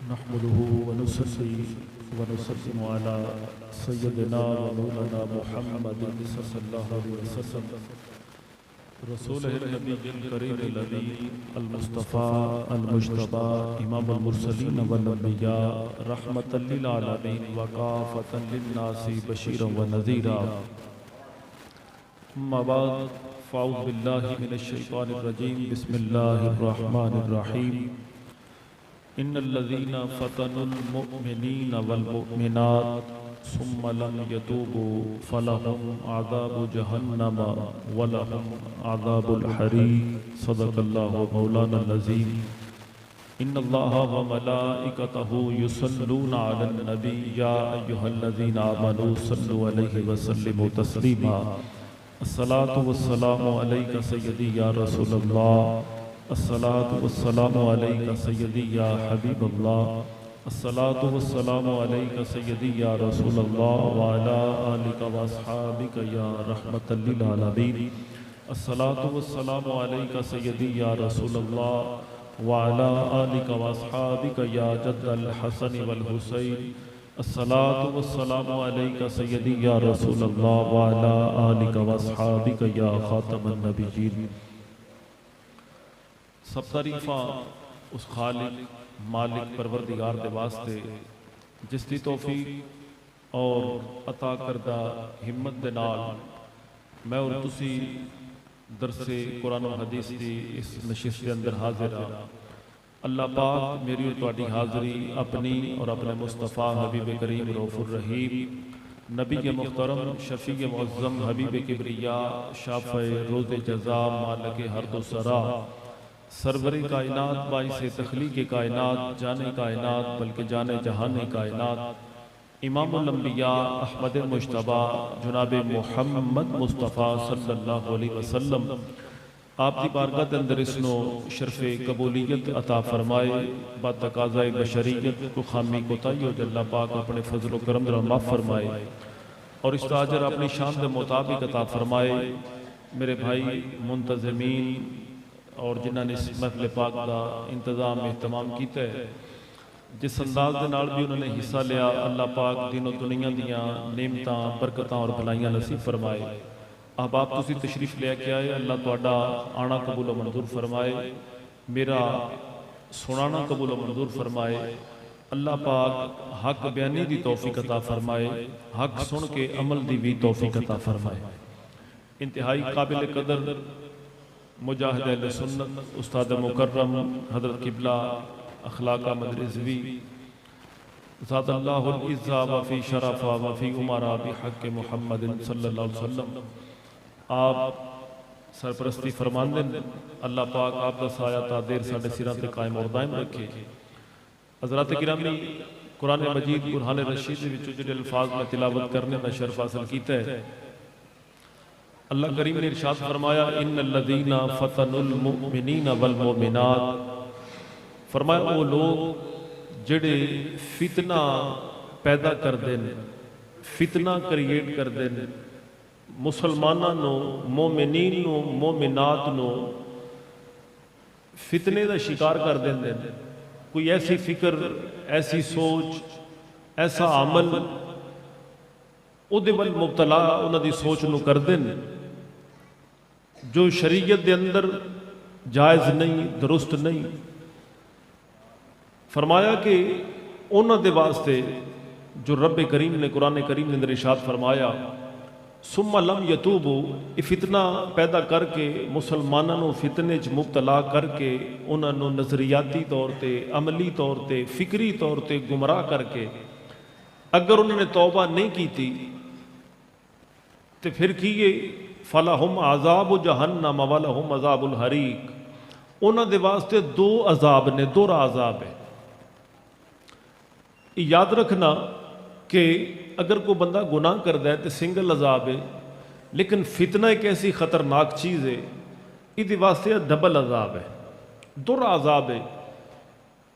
نحمده ونصلي ونسلم على سيدنا ومولانا محمد صلى الله عليه وسلم رسوله النبي الكريم الذي المصطفى المجتبى إمام المرسلين والأنبياء رحمة للعالمين وكافة للناس بشيرا ونذيرا. أما بعد فأعوذ بالله من الشيطان الرجيم. بسم الله الرحمن الرحيم. إن الذين فتنوا المؤمنين والمؤمنات ثم لم يتوبوا فلهم عذاب جهنم ولهم عذاب الحريق. صدق الله مولانا العظيم. إن الله وملائكته يصلون على النبي يا أيها الذين آمنوا صلوا عليه وسلموا تسليما. الصلاة والسلام عليك سيدي يا رسول الله. الصلاة والسلام عليك سيدي يا حبيب الله. الصلاة والسلام عليك سيدي يا رسول الله وعلى آلك وأصحابك يا رحمة للعالمين. الصلاة والسلام عليك سيدي يا رسول الله وعلى آلك وأصحابك يا جد الحسن والحسين. الصلاة والسلام عليك سيدي يا رسول الله وعلى آلك وأصحابك يا خاتم النبيين. سب تعریفاں اس خالق مالک پروردگار دے واسطے جس دی توفیق اور عطا کردہ ہمت دے نال میں اور تسی درس قرآن و حدیث دی اس نشست کے اندر حاضر ہاں. اللہ پاک میری اور تواڈی حاضری اپنی اور اپنے مصطفیٰ حبیب کریم رؤوف الرحیم نبی محترم شفیع معظم حبیب کبریا شافع روز جزا مالک ہر دو سرا سرور کائنات باعث تخلیق کائنات جانے کائنات بلکہ جانے جہان کائنات امام الانبیاء احمد مجتبی جناب محمد مصطفیٰ صلی اللہ علیہ وسلم آپ دی بارگاہ دے اندر اسنو شرف قبولیت عطا فرمائے. با تقاضۂ بشریت کو خامی کوتاہی ہو اللہ پاک اپنے فضل و کرم در معاف فرمائے اور اس تاجر اپنی شان دے مطابق عطا فرمائے. میرے بھائی منتظمین اور جنہاں نے اس محفل پاک کا انتظام اہتمام کیتا ہے جس انداز دے نال بھی انہوں نے حصہ لیا اللہ پاک دین و دنیا دیاں نعمتاں برکتاں اور بھلائیاں نصیب فرمائے. احباب تسی تشریف لے کے آئے اللہ تواڈا آنا قبول و منظور فرمائے میرا سنانا قبول و منظور فرمائے. اللہ پاک حق بیانی دی توفیق عطا فرمائے حق سن کے عمل دی بھی توفیق عطا فرمائے. انتہائی قابل قدر مجاہد اہل سنت استاد مکرم حضرت قبلہ اخلاق مدرسوی ذات اللہ العزہ وفی شرفہ وفی عمرہ بحق محمد صلی اللہ علیہ وسلم آپ سرپرستی فرمان دیں. اللہ پاک آپ کا سایہ تا دیر ساڑھے سران تے قائم اور دائم رکھے. حضرات گرامی قرآن مجید برہان رشید وچو جو الفاظ میں تلاوت کرنے میں شرف حاصل کیتا ہے اللہ کریم نے ارشاد فرمایا ان الذین فتنوا المؤمنین والمؤمنات. فرمایا وہ لوگ جڑے فتنہ پیدا کر دیں فتنہ کریٹ کر دیں مسلمانوں نو مومنین نو مومنات نو فتنے دا شکار کر دیں. کوئی ایسی فکر ایسی سوچ ایسا عمل او دے ول مبتلا انہاں دی سوچ نو کر دیں جو شریعت دے اندر جائز نہیں درست نہیں. فرمایا کہ انہاں دے واسطے جو رب کریم نے قرآن کریم نے اندر ارشاد فرمایا ثم لم یتوبوا فتنہ پیدا کر کے مسلمانوں نو فتنے چ مبتلا کر کے انہاں نو نظریاتی طور تے عملی طور تے فکری طور تے گمراہ کر کے اگر انہوں نے توبہ نہیں کی تھی تو پھر کیے فَلَهُمْ عَذَابُ جَهَنَّمَ وَلَهُمْ عَذَابُ الْحَرِيقِ. انہوں دے واسطے دو عذاب نے دورہ عذاب ہے. یاد رکھنا کہ اگر کوئی بندہ گناہ کر دے تو سنگل عذاب ہے لیکن فتنہ ایک ایسی خطرناک چیز ہے یہ واسطے ڈبل عذاب ہے دورہ عذاب ہے.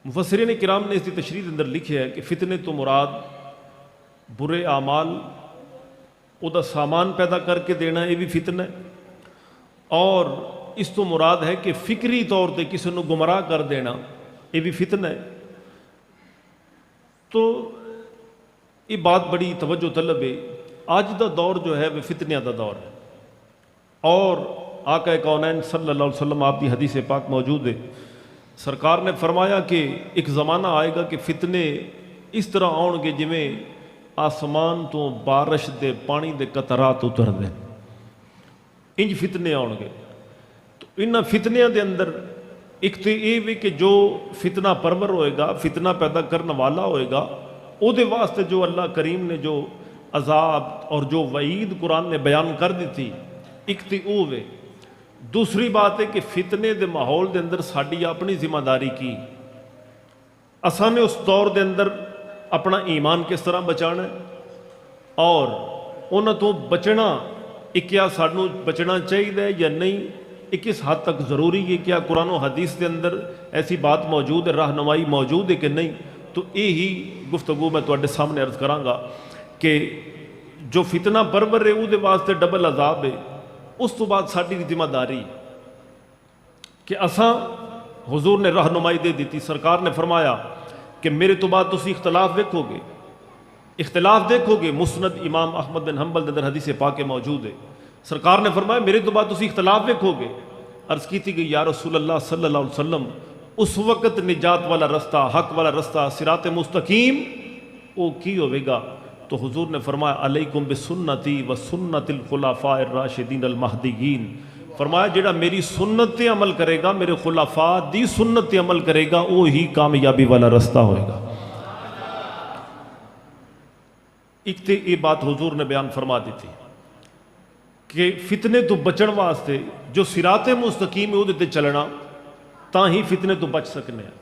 مفسرین کرام نے اس کی تشریح اندر لکھا ہے کہ فتنے تو مراد برے اعمال او دا سامان پیدا کر کے دینا یہ بھی فتنہ ہے اور اس تو مراد ہے کہ فکری طور تے کسی نو گمراہ کر دینا یہ بھی فتنہ ہے. تو یہ بات بڑی توجہ طلب ہے. آج دا دور جو ہے وہ فتنیاں دا دور ہے، اور آقا کونین صلی اللہ علیہ وسلم آپ کی حدیث پاک موجود ہے. سرکار نے فرمایا کہ ایک زمانہ آئے گا کہ فتنے اس طرح آؤ گے جویں آسمان تو بارش دے پانی دے قطرات اتر دے، انج فتنے آؤ گے. تو انہاں فتنیاں دے اندر ایک تو یہ بھی کہ جو فتنہ پرور ہوئے گا، فتنہ پیدا کرنے والا ہوئے گا، او دے واسطے جو اللہ کریم نے جو عذاب اور جو وعید قرآن نے بیان کر دی تھی، ایک تو او وے. دوسری بات ہے کہ فتنے دے ماحول دے اندر ساڈی اپنی ذمہ داری کی، اساں نے اس دور دے اندر اپنا ایمان کس طرح بچانا ہے، اور انہاں تو بچنا کیا سانوں بچنا چاہیے یا نہیں، کس حد تک ضروری ہے، کیا قرآن و حدیث کے اندر ایسی بات موجود ہے، رہنمائی موجود ہے کہ نہیں. تو یہی گفتگو میں تواڈے سامنے عرض کراں گا کہ جو فتنہ پرور ہے وہ واسطے ڈبل عذاب ہے. اس تو بعد ساری ذمہ داری کہ اساں حضور نے رہنمائی دے دیتی. سرکار نے فرمایا کہ میرے تو بعد تسی اختلاف دیکھو گے، اختلاف دیکھو گے. مسند امام احمد بن حنبل دے اندر حدیث پاک موجود ہے. سرکار نے فرمایا میرے تو بعد تسی اختلاف دیکھو گے. عرض کی تھی کہ یا رسول اللہ صلی اللہ علیہ وسلم اس وقت نجات والا رستہ، حق والا رستہ، صراط مستقیم وہ کی ہوئے گا؟ تو حضور نے فرمایا علیکم بسنتی و سنت الخلفاء الراشدین المہدیین. فرمایا جڑا میری سنت تے عمل کرے گا، میرے خلفاء دی سنت تے عمل کرے گا، وہی کامیابی والا رستہ ہوئے گا. ایک تے یہ بات حضور نے بیان فرما دی تھی کہ فتنے تو بچن واسطے جو صراط مستقیم ہے وہ تے چلنا تاں ہی فتنے تو بچ سکنے ہیں.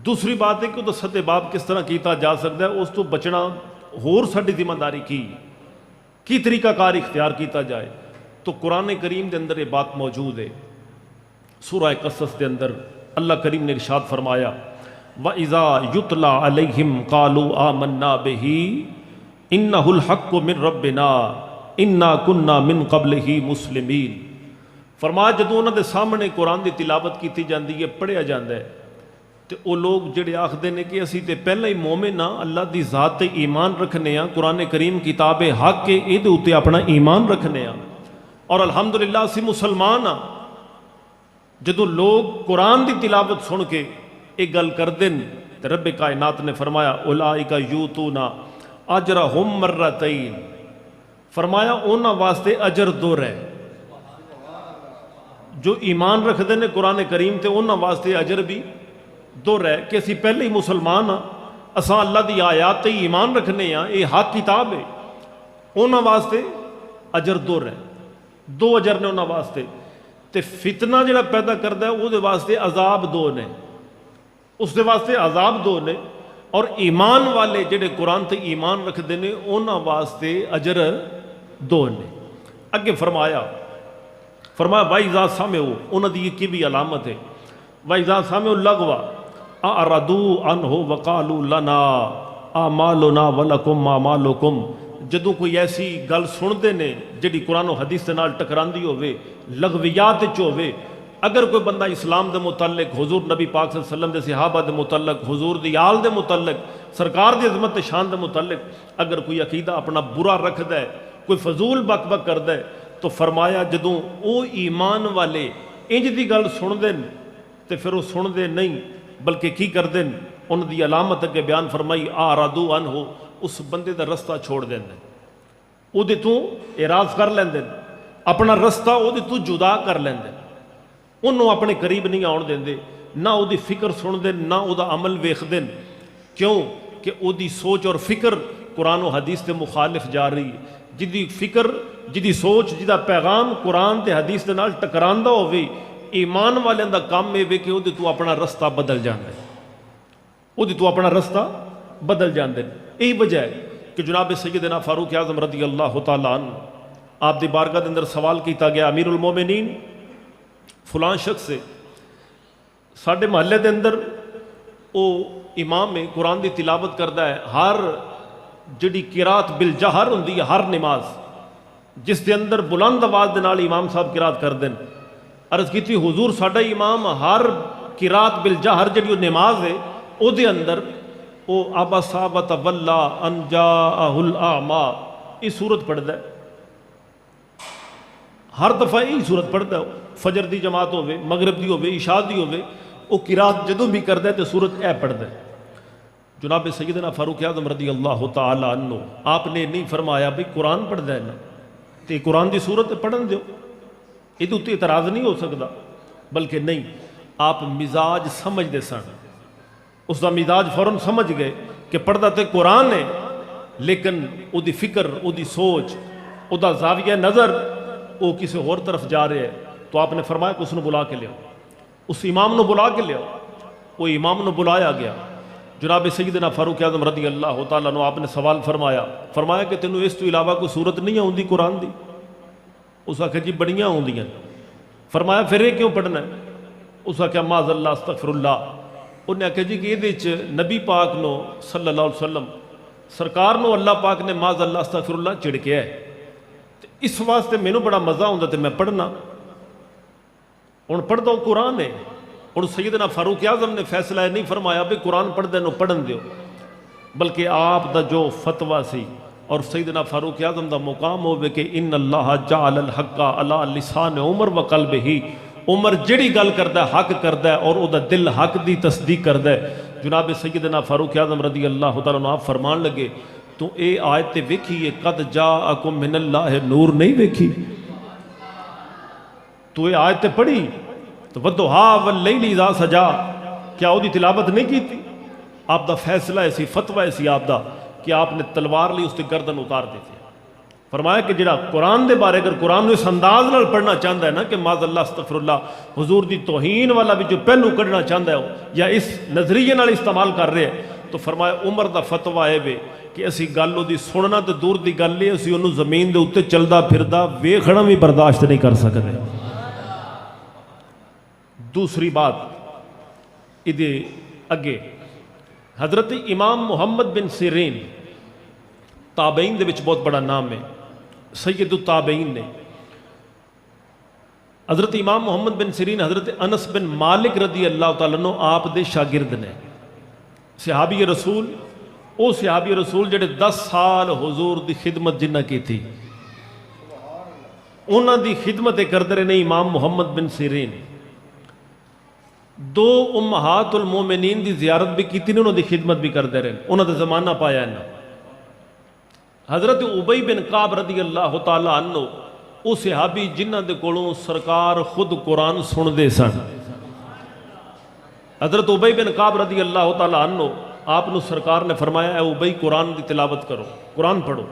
دوسری بات ہے کہ وہ سد باب کس طرح کیتا جا سکتا ہے، اس تو بچنا ہور ساری ذمہ داری کی طریقہ کار اختیار کیتا جائے. تو قرآن کریم دے اندر یہ بات موجود ہے. سورہ قصص دے اندر اللہ کریم نے ارشاد فرمایا وَإِذَا يُتْلَى عَلَيْهِمْ قَالُوا آمَنَّا بِهِ إِنَّهُ الْحَقُّ مِنْ رَبِّنَا إِنَّا كُنَّا مِنْ قَبْلِهِ مُسْلِمِينَ. فرمایا جدوں انہاں دے سامنے قرآن دی تلاوت کیتی جاندی ہے، پڑھیا جاندا ہے، تو وہ لوگ جڑے آخدے نے کہ اسی تے پہلے ہی مومن ہاں، اللہ دی ذات تے ایمان رکھنے ہاں، قرآن کریم کتاب حق کے اے دے اوتے اپنا ایمان رکھنے ہاں، اور الحمدللہ اسی مسلمان ہاں. جدوں لوگ قرآن دی تلاوت سن کے ایک گل کر دن تے رب کائنات نے فرمایا اولئک یؤتون اجرہم مرتین. فرمایا انہاں واسطے اجر دو ہے. جو ایمان رکھتے ہیں قرآن کریم تے انہاں واسطے اجر بھی دو ہے کہ اسی پہلے ہی مسلمان ہاں، اساں اللہ دی آیات تے ایمان رکھنے ہاں، یہ حق کتاب ہے. انہاں واسطے اجر دو ہے، دو اجر نے انہاں واسطے. تے فتنہ جڑا پیدا کردا ہے وہ دے واسطے عذاب دو نے، اس دے واسطے عذاب دو نے. اور ایمان والے جڑے قرآن تے ایمان رکھتے ہیں انہاں واسطے اجر دو نے. اگے فرمایا وَإِذَا سَمِعُوا، انہاں دی کی بھی علامت ہے، وَإِذَا سَمِعُوا اللَّغْوَ أَعْرَضُوا عَنْهُ وَقَالُوا لَنَا أَعْمَالُنَا وَلَكُمْ أَعْمَالُكُمْ. جدوں کوئی ایسی گل سنتے نے جڑی قرآن و حدیث دے نال ٹکراندی ہوئے، لغویات وچ ہوئے. اگر کوئی بندہ اسلام دے متعلق، حضور نبی پاک صلی اللہ علیہ وسلم دے صحابہ دے متعلق، حضور دی آل دے متعلق، سرکار دی عظمت تے شان دے متعلق اگر کوئی عقیدہ اپنا برا رکھدا ہے، کوئی فضول بک بک کردا ہے، تو فرمایا جدوں او ایمان والے انج دی گل سن دین تے پھر وہ سن دے نہیں بلکہ کی کر دین، ان دی علامت اگے بیان فرمائی اعرضوا عنہ، اس بندے دا رستہ چھوڑ دین، او دے تو اعراض کر لیندے، اپنا رستہ او دے تو جدا کر لیندے، انہوں اپنے قریب نہیں آن دیندے، نہ او دی فکر سن دین، نہ او دا عمل ویکھ دین. کیوں کہ او دی سوچ اور فکر قرآن و حدیث تے مخالف جا رہی ہے. جدی فکر، جدی سوچ، جدا پیغام قرآن تے حدیث دے نال ٹکراندا ہوئے، ایمان والیاں دا کام اے وے کہ او دے تو اپنا رستہ بدل جاندا ہے، او دے تو اپنا رستہ بدل جاندے. یہی وجہ ہے کہ جناب سیدنا فاروق اعظم رضی اللہ تعالیٰ عنہ آپ دی بارگاہ دے اندر سوال کیتا گیا، امیر المومنین فلاں شخص سے ساڈے محلے دے اندر او امام ہے، قرآن دی تلاوت کردا ہے، ہر جڑی قرات بالجہر ہوندی ہے، ہر نماز جس دے اندر بلند آواز دے نال امام صاحب قرات کر دین. عرض کی تھی حضور ساڈا امام ہر قرات بالجہر جڑی نماز ہے او دے اندر وہ عبس وتولی ان جاءہ الاعمی، یہ سورت پڑھتا ہے ہر دفعہ یہی سورت پڑھتا ہے، فجر دی جماعت ہوے، مغرب دی ہوے، عشاء دی ہوے، وہ قرات جدوں بھی کرتا ہے تو سورت اے پڑھتا ہے۔ جناب سیدنا فاروق اعظم رضی اللہ تعالی عنہ آپ نے نہیں فرمایا بھئی قرآن پڑھتا ہے نا تے قرآن دی سورت پڑھن دیو، یہ تے اعتراض نہیں ہو سکتا، بلکہ نہیں، آپ مزاج سمجھتے سن، اس دا مزاج فوراً سمجھ گئے کہ پڑھتا تے قرآن ہے لیکن او دی فکر، او دی سوچ، او دا زاویہ نظر وہ کسی اور طرف جا رہے ہیں۔ تو آپ نے فرمایا کہ اس نے بلا کے لیا، اس امام نے بلا کے لیا، وہ امام نے بلایا گیا۔ جناب سیدنا فاروق اعظم رضی اللہ تعالیٰ عنہ آپ نے سوال فرمایا کہ تینوں اس تو علاوہ کوئی صورت نہیں آؤندی قرآن دی؟ اس آخیا جی بڑیاں آؤندیاں۔ فرمایا پھر یہ کیوں پڑھنا ہے؟ اس آخیا معاذ اللہ استغفر اللہ۔ انہیں آخیا جی کہ یہ نبی پاک نو صلی اللہ علیہ وسلم سرکار نو اللہ پاک نے معاذ اللہ استغفر اللہ چڑکیا ہے، اس واسطے مینوں بڑا مزہ آتا تو میں پڑھنا، ہوں پڑھتا ہوں قرآن ہے۔ ہوں سیدنا فاروق اعظم نے فیصلہ نہیں فرمایا بھی قرآن پڑھتے نو پڑھن دیو، بلکہ آپ دا جو فتویٰ سی اور سیدنا فاروق اعظم دا مقام ہوئے کہ ان اللہ جعل الحق علی لسان عمر و قلبہ، عمر جڑی گل کردا ہے حق کردا ہے اور او دا دل حق دی تصدیق کردا ہے۔ جناب سیدنا فاروق اعظم رضی اللہ تعالیٰ عنہ آپ فرمان لگے تو اے آیت تے ویکھی قد جاءکم من اللہ نور نہیں ویکھی؟ تو اے آیت تے پڑھی تو وَالضُّحَىٰ وَاللَّيْلِ اِذَا سَجَا، کیا وہ دی تلاوت نہیں کی تھی؟ آپ دا فیصلہ ایسی فتوہ ایسی آپ دا کہ آپ نے تلوار لی اس تے گردن اتار دی تھی۔ فرمایا کہ جڑا قرآن دے بارے اگر قرآن اس انداز نال پڑھنا چاہتا ہے نا کہ معاذ اللہ استغفر اللہ حضور دی توہین والا بھی جو پہلو کڑنا چاہتا ہے یا اس نظریے نال استعمال کر رہے ہیں، تو فرمایا عمر دا فتوہ ہے بے کہ اسی گل دی سننا تو دور دی گل ہے، اسی انہوں زمین دے اوتے چلدا پھردا ویکھنا بھی برداشت نہیں کر سکتے۔ دوسری بات ادھے اگے حضرت امام محمد بن سیرین تابعین دے وچ بہت بڑا نام ہے، سید التابعین نے۔ حضرت امام محمد بن سیرین حضرت انس بن مالک رضی اللہ تعالیٰ عنہ آپ دے شاگرد نے، صحابی رسول، او صحابی رسول جڑے 10 سال حضور دی خدمت جنہ کی تھی، انہاں دی خدمت کردے رہے امام محمد بن سیرین۔ 2 امہات المومنین دی زیارت بھی کی تھی، انہوں دی خدمت بھی کردے رہے، انہوں دا زمانہ پایا ہے نا۔ حضرت ابی بن کعب رضی اللہ تعالیٰ عنہ او صحابی جنہ دے کولوں سرکار خود قرآن سن دے سن۔ حضرت ابی بن کعب رضی اللہ تعالیٰ عنہ آپ نے سرکار نے فرمایا اے ابی قرآن دی تلاوت کرو، قرآن پڑھو۔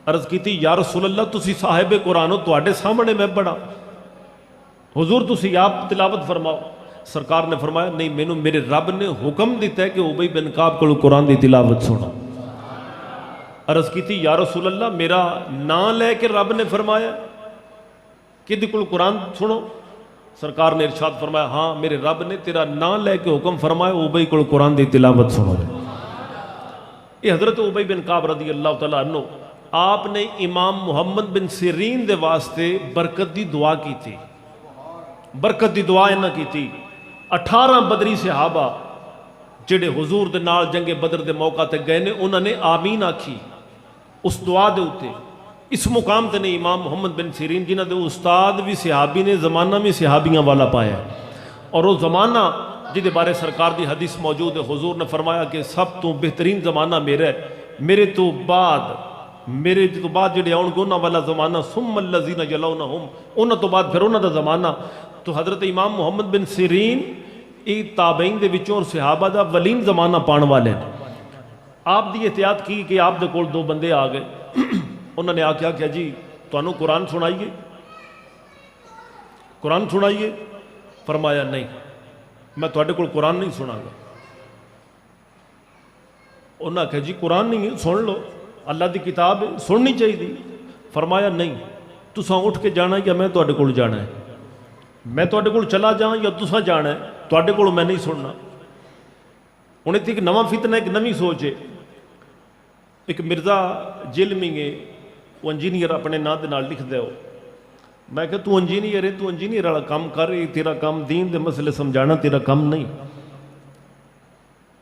عرض کی تھی یا رسول اللہ تسی صاحب قرآن ہو، تواڈے سامنے میں پڑھا، حضور تسی آپ تلاوت فرماؤ۔ سرکار نے فرمایا نہیں، مینوں میرے رب نے حکم دیتا ہے کہ ابی بن کعب کو قرآن دی تلاوت سنو۔ عرض کی تھی یا رسول اللہ میرا نام لے کے رب نے فرمایا کہ دی کل قرآن سنو؟ سرکار نے ارشاد فرمایا ہاں میرے رب نے تیرا نام لے کے حکم فرمایا ابی کو قرآن دی تلاوت سنو۔ یہ حضرت ابی بن کعب رضی اللہ تعالیٰ عنہ آپ نے امام محمد بن سیرین دے واسطے برکت دی دعا کی تھی، برکت دی دعا انہاں کی تھی۔ 18 بدری صحابہ جڑے حضور دے نال جنگ بدر دے موقع تے گئے نے، انہوں نے آمین آکھی اس دعا دے ہوتے۔ اس مقام تے نے امام محمد بن سیرین جنہ دے استاد بھی صحابی نے، زمانہ بھی صحابیاں والا پایا، اور وہ زمانہ جدے بارے سرکار دی حدیث موجود ہے، حضور نے فرمایا کہ سب تو بہترین زمانہ میرا ہے، میرے تو بعد جڑے آن گے انہاں والا زمانہ، ثم الذین یلونہم، انہاں تو بعد پھر انہاں دا زمانہ۔ تو حضرت امام محمد بن سیرین ای تابعین دے وچوں اور صحابہ دا ولین زمانہ پان والے ہیں۔ آپ دی احتیاط کی کہ آپ دے کول 2 بندے آ گئے، انہوں نے آکھیا کہ جی تانوں قرآن سنائیے، قرآن سنائیے؟ فرمایا نہیں، میں تواڈے کول قرآن نہیں سنا گا۔ انہوں نے آکھیا جی قرآن نہیں سن لو، اللہ دی کتاب سننی چاہیے۔ فرمایا نہیں، تساں اٹھ کے جانا یا میں تواڈے کول جانا ہے، میں تواڈے کول چلا جاؤں یا تساں جانا ہے، تواڈے کول میں نہیں سننا۔ ہن ایتھے ایک نواں فتنہ، ایک نویں سوچ ہے۔ ایک مرزا جلمی ہے، وہ انجینئر اپنے نام دے نال لکھ دے ہو، میں کہ تو انجینئر ہے، تو انجینئر والا کام کر، تیرا کام دین دے مسئلے سمجھانا تیرا کام نہیں۔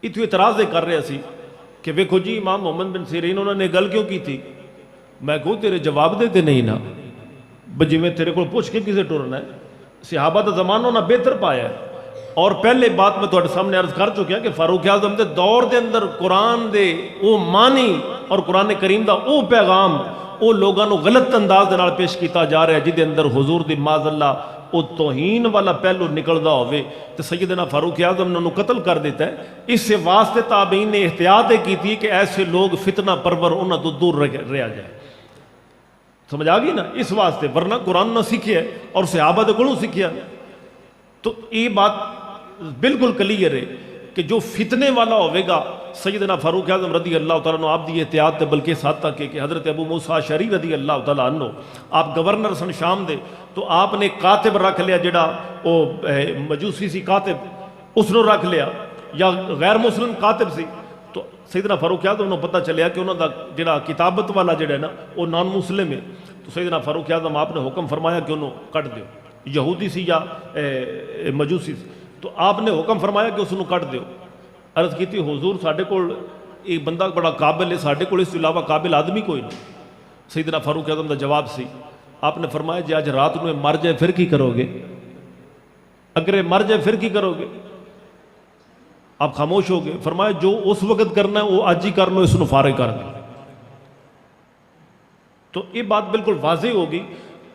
ایتھے اعتراض کر رہے سی، کہ ویکھو جی امام محمد بن سیرین انہوں نے گل کیوں کی تھی؟ میں کہوں تیرے جواب دے نہیں نا بجی میں تیرے کو پوچھ کے کسے ٹرنا ہے؟ صحابہ دا زمانہ نہ بہتر پایا ہے. اور پہلے بات میں تھوڑے سامنے عرض کر چکیا کہ فاروق اعظم دے دور دے اندر قرآن دے او معنی اور قرآن کریم دا او پیغام او لوگاں نو غلط انداز دے نال پیش کیتا جا رہا ہے جدے اندر حضور دی معاذ اللہ او توہین والا پہلو نکلدا ہوئے تو سیدنا فاروق اعظم نے انہوں قتل کر دیتا ہے. اس سے واسطے تابعین نے احتیاط کی کہ ایسے لوگ فتنہ پرور انہاں تو دور رہ جائے. سمجھ آ گئی نا؟ اس واسطے، ورنہ قرآن نہ سیکھے اور صحابہ دے کولوں سیکھیا. تو یہ بات بالکل کلیئر ہے کہ جو فتنے والا ہوئے گا سیدنا فاروق اعظم رضی اللہ تعالیٰ عنہ آپ دی احتیاط تے بلکہ اس حد تک کہ حضرت ابو موسیٰ اشعری رضی اللہ تعالیٰ عنہ آپ گورنر سن شام دے تو آپ نے کاتب رکھ لیا جڑا وہ مجوسی سی کاتب اس نے رکھ لیا یا غیر مسلم کاتب سی. تو سیدنا فاروق اعظم نے پتہ چلیا کہ انہوں دا جڑا کتابت والا جڑا ہے نا وہ نان مسلم ہے. تو سیدنا فاروق اعظم آپ نے حکم فرمایا کہ انہوں کٹ دیو، یہودی سی یا مجوسی سی. تو آپ نے حکم فرمایا کہ اس نے کٹ دیو. عرض کی تھی حضور ساڑھے کو ایک بندہ بڑا قابل ہے، ساڑھے کو اس کے علاوہ قابل آدمی کوئی نہیں. سیدنا فاروق اعظم دا جواب سی، آپ نے فرمایا جی آج رات میں مر جائے پھر کی کرو گے؟ اگر مر جائے پھر کی کرو گے؟ آپ خاموش ہو گئے. فرمایا جو اس وقت کرنا ہے وہ آج ہی کر لو، اس نے فارغ کر دو. تو یہ بات بالکل واضح ہوگی.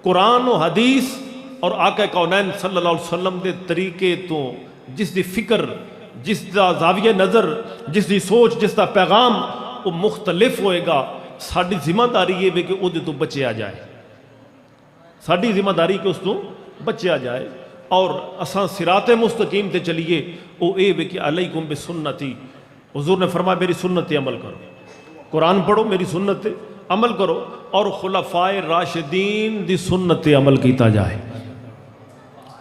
قرآن و حدیث اور آقا کونین صلی اللہ علیہ وسلم دے طریقے تو جس دی فکر، جس دا زاویہ نظر، جس دی سوچ، جس دا پیغام وہ مختلف ہوئے گا. ساڑھی ذمہ داری یہ ہے کہ وہ دے تو بچے آ جائے، ساڑھی ذمہ داری کہ اس تو بچے آ جائے اور اساں صراط مستقیم تے چلیے. وہ اے ہے کہ علیکم بسنتی، حضور نے فرمایا میری سنت عمل کرو، قرآن پڑھو، میری سنت عمل کرو اور خلفائے راشدین دی سنت عمل کیتا جائے،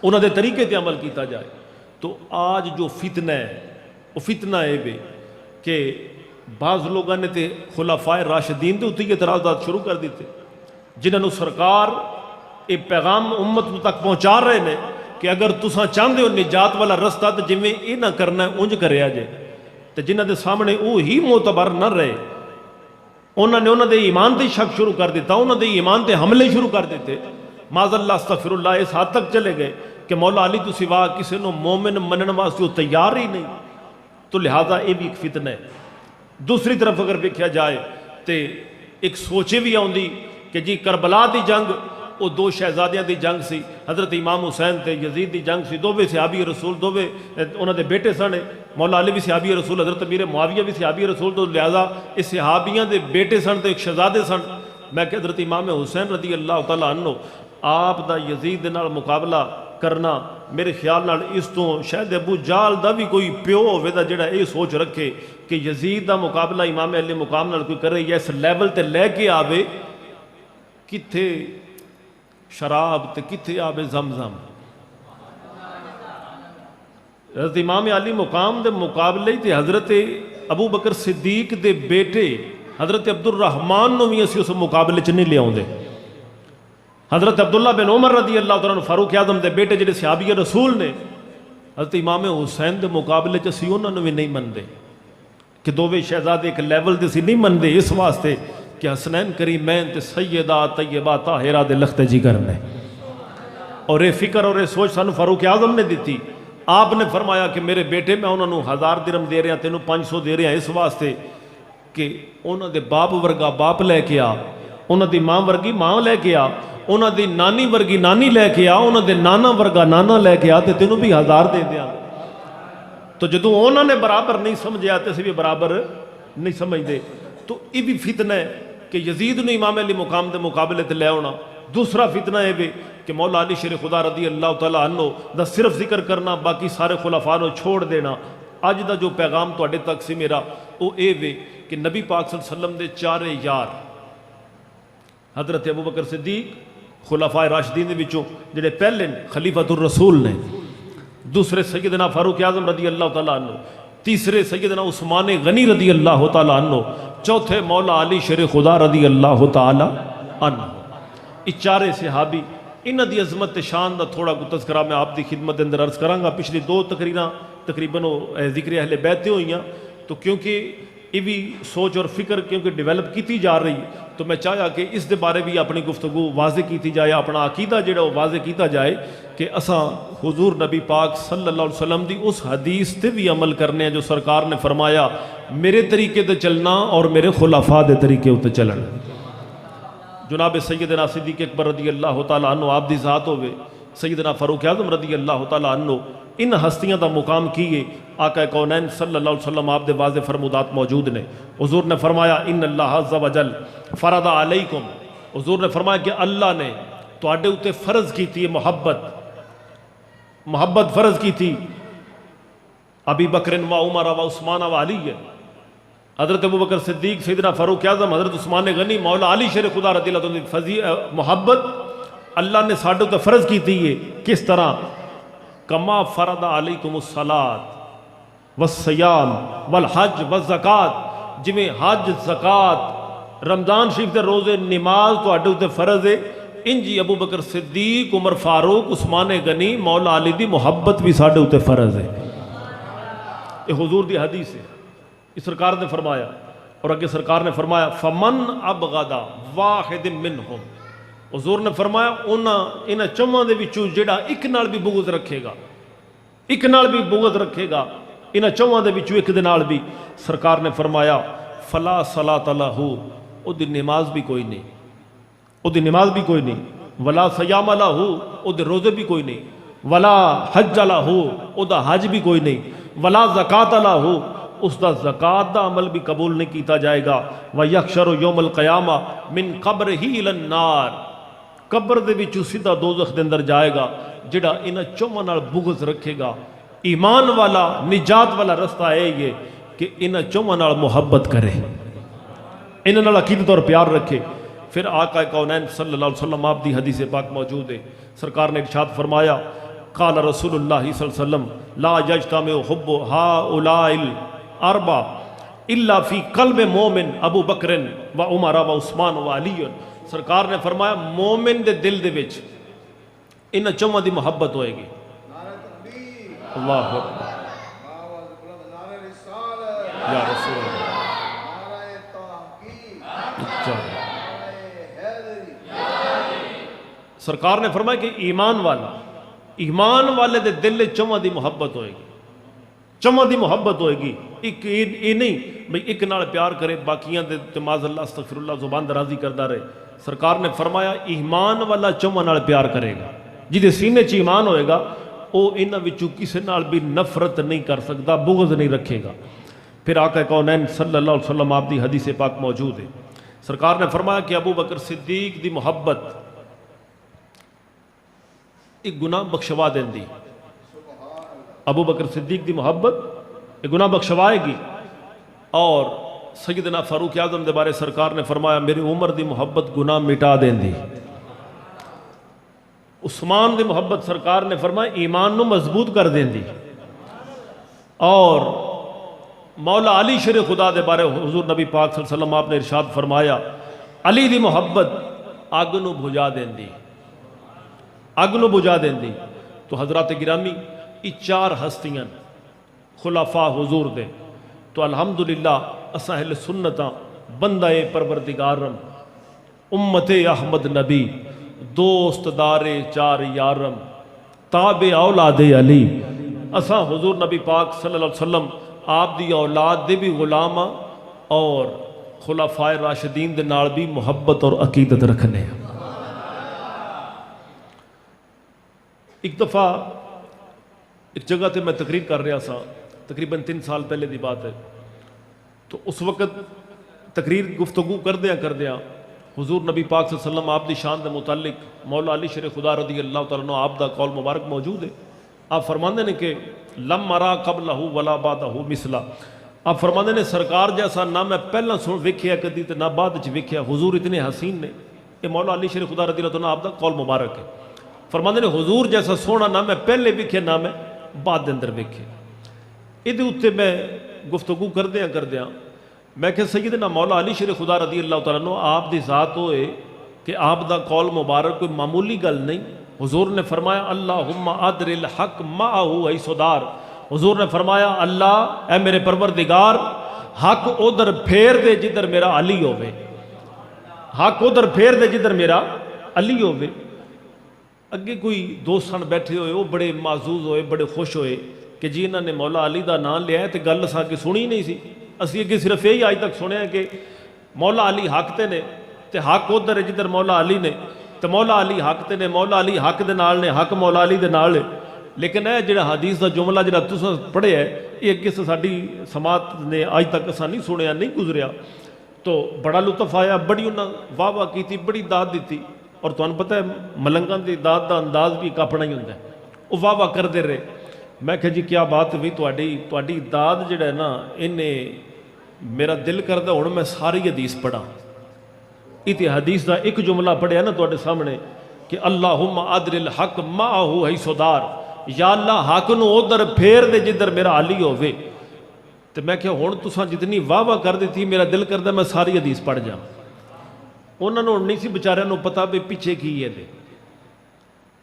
انہوں دے طریقے تے عمل کیتا جائے. تو آج جو فتنہ ہے وہ فتنہ ہے بے کہ بعض لوگوں نے تے خلفائے راشدین دے اتی اعتراضات شروع کر دیتے جنہوں نے سرکار ایک پیغام امت تک پہنچا رہے ہیں کہ اگر تساں چاہتے ہو نجات والا رستہ تو جویں یہ نہ کرنا ہے انج کریا جائے. تو جنہ دے سامنے وہ ہی معتبر نہ رہے انہوں نے ایمان تے شک شروع کر دیتا، انہوں نے ایمان تے حملے شروع کر دیتے. معاذ اللہ استغفر اللہ اس حد تک چلے گئے کہ مولا علی تو سوا کسی نو مومن منن واسطے وہ تیار ہی نہیں. تو لہذا یہ بھی ایک فتنہ ہے. دوسری طرف اگر دیکھا جائے تو ایک سوچے بھی آؤندی کہ جی کربلا دی جنگ وہ دو شہزادیاں دی جنگ سی، حضرت امام حسین تے یزید دی جنگ سی، دووے صحابی رسول، دووے انہوں دے بیٹے سن. مولا علی بھی صحابی رسول، حضرت امیر معاویہ بھی صحابی رسول. تو لہذا اس صحابیاں دے بیٹے سن تو ایک شہزادے سن. میں کہ حضرت امام حسین رضی اللہ تعالیٰ عنہ آپ دا یزید نال مقابلہ کرنا میرے خیال نال اس تو شاید ابو جال دا بھی کوئی پیو ہوئے دا جڑا یہ سوچ رکھے کہ یزید دا مقابلہ امام علی مقام نال کوئی کرے یا اس لیول تے لے کے آوے. کتھے شراب تے کتھے آبے زمزم. حضرت امام علی مقام دے مقابلے تے حضرت ابو بکر صدیق دے بیٹے حضرت عبد الرحمن نو بھی اسی اس مقابلے چ نہیں لے آؤندے. حضرت عبداللہ بن عمر رضی اللہ تعالیٰ عنہ فاروق اعظم دے بیٹے جڑے صحابی رسول نے حضرت امام حسین دے مقابلے چ اسی انہوں نے بھی نہیں مندے کہ دوویں شہزادے ایک لیول دے سی نہیں مندے اس واسطے کہ حسنین کریمین تے سیدہ طیبہ طاہرہ دے لخت جگر نے. اور یہ فکر اور یہ سوچ سانو فاروق اعظم نے دیتی. آپ نے فرمایا کہ میرے بیٹے میں انہوں نے 1000 درہم دے رہے ہیں، تینوں 500 دے رہے ہیں اس واسطے کہ انہوں دے باپ ورگا باپ لے کے آ، انہوں دی ماں ورگی ماں لے کے آ، انہوں دی نانی ورگی نانی لے کے آ، انہوں دے نانا ورگا نانا لے کے آ تے تینوں بھی 1000 دے دیا. تو جدوں انہوں نے برابر نہیں سمجھے تے اسی بھی برابر نہیں سمجھ دے. تو یہ بھی فتنہ ہے کہ یزید نے امام علی مقام دے مقابلے تے لے ہونا. دوسرا فتنہ ہے بھی کہ مولا علی شیر خدا رضی اللہ تعالیٰ عنہ دا صرف ذکر کرنا، باقی سارے خلفاء نو چھوڑ دینا. اج دا جو پیغام تواڈے تک سی میرا وہ اے وے کہ نبی پاک صلی اللہ علیہ وسلم دے چارے یار حضرت ابو بکر صدیق خلفائے راشدین دے وچوں جڑے پہلے خلیفۃ الرسول نے، دوسرے سیدنا فاروق اعظم رضی اللہ تعالیٰ عنہ، تیسرے سیدنا عثمان غنی رضی اللہ تعالیٰ عنہ، چوتھے مولا علی شیر خدا رضی اللہ تعالیٰ عنہ. یہ چارے صحابی انہاں دی عظمت شان دا تھوڑا کو تذکرہ میں آپ دی خدمت اندر عرض کراں گا. پچھلی 2 تقریراں تقریباً ذکر اہل بیت ہوئیاں تو کیونکہ یہ بھی سوچ اور فکر کیونکہ ڈیولپ کیتی جا رہی تو میں چاہیا کہ اس دے بارے بھی اپنی گفتگو واضح کیتی جائے، اپنا عقیدہ جڑا وہ واضح کیتا جائے کہ اساں حضور نبی پاک صلی اللہ علیہ وسلم دی اس حدیث تے بھی عمل کرنے ہیں جو سرکار نے فرمایا میرے طریقے تے چلنا اور میرے خلفاء دے طریقے تے چلنا۔ جناب سیدنا صدیق اکبر رضی اللہ تعالیٰ عنہ آپ دی ذات ہوئے، سیدنا فاروق اعظم رضی اللہ تعالیٰ عنہ، ان ہستیاں دا مقام کیے آقا کونین صلی اللہ علیہ وسلم آپ دے واضح فرمودات موجود نے۔ حضور نے فرمایا ان اللہ عز و جل فرض علیکم، حضور نے فرمایا کہ اللہ نے تواڈے اوتے فرض کی تھی محبت فرض کی تھی ابی بکر و عمر و عثمان و علی، حضرت ابو بکر صدیق، سیدنا فاروق اعظم، حضرت عثمان غنی، مولا علی شیر خدا رضی اللہ عنہ، محبت اللہ نے ساڈے تے فرض کی تھی ہے کس طرح؟ کما فرض علیکم الصلاۃ والصیام والحج والزکات، جویں حج، زکات، رمضان شریف دے روزے، نماز تواڈے تے فرض ہے، انجی ابو بکر صدیق، عمر فاروق، عثمان غنی، مولا علی دی محبت بھی ساڈے تے فرض ہے۔ یہ حضور دی حدیث ہے، اس سرکار نے فرمایا، اور اگے سرکار نے فرمایا فمن ابغض واحد منہم، حضور نے فرمایا انہاں چواں دے وچوں جڑا ایک نال بھی بغض رکھے گا، ایک نال بھی بغض رکھے گا، انہاں چواں دے وچوں ایک دے نال بھی، سرکار نے فرمایا فلا صلاۃ لہ، او دی نماز بھی کوئی نہیں، او دی نماز بھی کوئی نہیں، ولا صیام لہ، او دے روزے بھی کوئی نہیں، ولا حج لہ، او دا حج بھی کوئی نہیں، ولا زکات لہ، اس دا زکات دا عمل بھی قبول نہیں کیتا جائے گا، وَيَحْشَرُ يَوْمَ الْقِيَامَةِ مِنْ قَبْرِهِ إِلَى النَّارِ، قبر دے وچوں سیدھا دوزخ دے اندر جائے گا جڑا انہاں چوواں نال بغض رکھے گا۔ ایمان والا، نجات والا رستہ ہے یہ کہ انہاں چوواں نال محبت کرے، انہاں نال عقیدت اور پیار رکھے۔ پھر آقا کونین صلی اللہ علیہ وسلم آپ دی حدیث پاک موجود ہے، سرکار نے ارشاد فرمایا قال رسول اللہ صلی اللہ علیہ وسلم لا یجتمع حب ہؤلاء الاربع الا فی قلب مومن ابو بکر و عمر و عثمان و علی، سرکار نے فرمایا مومن دے دل دے وچ انہاں چوواں دی محبت ہوئے گی۔ اللہ اکبر یا رسول اللہ، سرکار نے فرمایا کہ ایمان والے دے دل چوواں دی محبت ہوئے گی، چوواں دی محبت ہوئے گی، ایک یہ نہیں بھئی ایک نال پیار کرے باقیاں دے تماز اللہ استغفر اللہ زبان درازی کردہ رہے۔ سرکار نے فرمایا ایمان والا چوواں نال پیار کرے گا، جدے سینے چ ایمان ہوئے گا وہ انہاں وچوں کسے نال بھی نفرت نہیں کر سکتا، بغض نہیں رکھے گا۔ پھر آقا کونین صلی اللہ علیہ وسلم آپ دی حدیث پاک موجود ہے، سرکار نے فرمایا کہ ابو بکر صدیق دی محبت ایک گناہ بخشوا دین دی، ابو بکر صدیق دی محبت ایک گناہ بخشوائے گی۔ اور سیدنا فاروق اعظم دے بارے سرکار نے فرمایا میری عمر دی محبت گناہ مٹا دین دی۔ عثمان دی محبت سرکار نے فرمایا ایمان نو مضبوط کر دین دی۔ اور مولا علی شیر خدا دے بارے حضور نبی پاک صلی اللہ علیہ وسلم آپ نے ارشاد فرمایا علی دی محبت اگ نو بجھا دین دی، اگ نو بجھا دین دی۔ تو حضرات گرامی یہ چار ہستیاں خلفاء حضور دے، تو الحمدللہ اساں اہل سنتاں بندہ پروردگارم امت احمد نبی دوست دار چار یارم تابع اولاد علی، اساں حضور نبی پاک صلی اللہ علیہ وسلم آپ دی اولاد دے بھی غلام اور خلفاء راشدین دے نال بھی محبت اور عقیدت رکھنے ہیں۔ ایک دفعہ ایک جگہ تے میں تقریر کر رہا سا، تقریباً 3 سال پہلے دی بات ہے، تو اس وقت تقریر گفتگو کردیاں حضور نبی پاک صلی اللہ علیہ وسلم آپ دی شان دے متعلق مولا علی شیر خدا رضی اللہ تعالیٰ عنہ آپ دا قول مبارک موجود ہے۔ آپ فرماندے نے کہ لم ارا قبلہ ولا بعدہ مثلا، آپ فرماندے نے سرکار جیسا نہ میں پہلا ویکھیا کدی تے نہ بعد وچ ویکھیا، حضور اتنے حسین نے۔ یہ مولا علی شیر خدا رضی اللہ عنہ آپ دا قول مبارک ہے۔ فرماندے نے حضور جیسا سونا نہ میں پہلے ویکھیا نہ میں بعد دے اندر ویکھیا۔ یہ اتنے میں گفتگو کردیاں میں کہ سیدنا مولا علی شیر خدا رضی اللہ تعالیٰ عنہ آپ دی ذات ہوئے کہ آپ دا قول مبارک کوئی معمولی گل نہیں۔ حضور نے فرمایا اللہم ادر الحق معہو ای صدار، حضور نے فرمایا اللہ اے میرے پروردگار حق ادھر پھیر دے جدھر میرا علی ہوئے، حق ادھر پھیر دے جدھر میرا علی ہوئے۔ اگے کوئی دوست سن بیٹھے ہوئے، وہ بڑے معزوز ہوئے، بڑے خوش ہوئے کہ جی انہوں نے مولا علی دا نام لیا ہے، تو گل اساں کے سنی نہیں سی۔ اسی اگے صرف یہی آج تک سنیا کہ مولا علی حق تے نے، تے حق ادھر ہے جدھر مولا علی نے، تے مولا علی حق تے نے، مولا علی حق دے نال نے، حق مولا علی دے نال ہے۔ لیکن یہ جڑا حدیث دا جملہ جڑا تساں پڑھیا ہے، یہ اگے ساڈی سماعت نے آج تک اساں نہیں سنیا، نہیں گزریا، تو بڑا لطف آیا، بڑی انہاں واہ واہ کیتی، بڑی داد دیتی۔ اور تمہیں پتہ ہے ملنگاں دی داد دا انداز بھی ایک اپنا ہی ہوندا ہے، وہ واہ واہ کردے رہے۔ میں کہا جی کیا بات ہوئی، تہاڈی داد جڑا ہے نا، میرا دل کردا ہن میں ساری حدیث پڑھاں۔ اتے حدیث دا ایک جملہ پڑھیا نا تواڈے سامنے کہ اللہم ادر الحق معہ حیث دار، یا اللہ حق نو ادھر پھیر دے جدھر میرا علی ہوئے۔ تو میں کہا ہن تساں جتنی واہ واہ کر دیتی، میرا دل کردا میں ساری حدیث پڑھ جاؤں۔ انہوں نے نہیں سی بیچاریاں نو پتا بھی پیچھے کی ہے دے،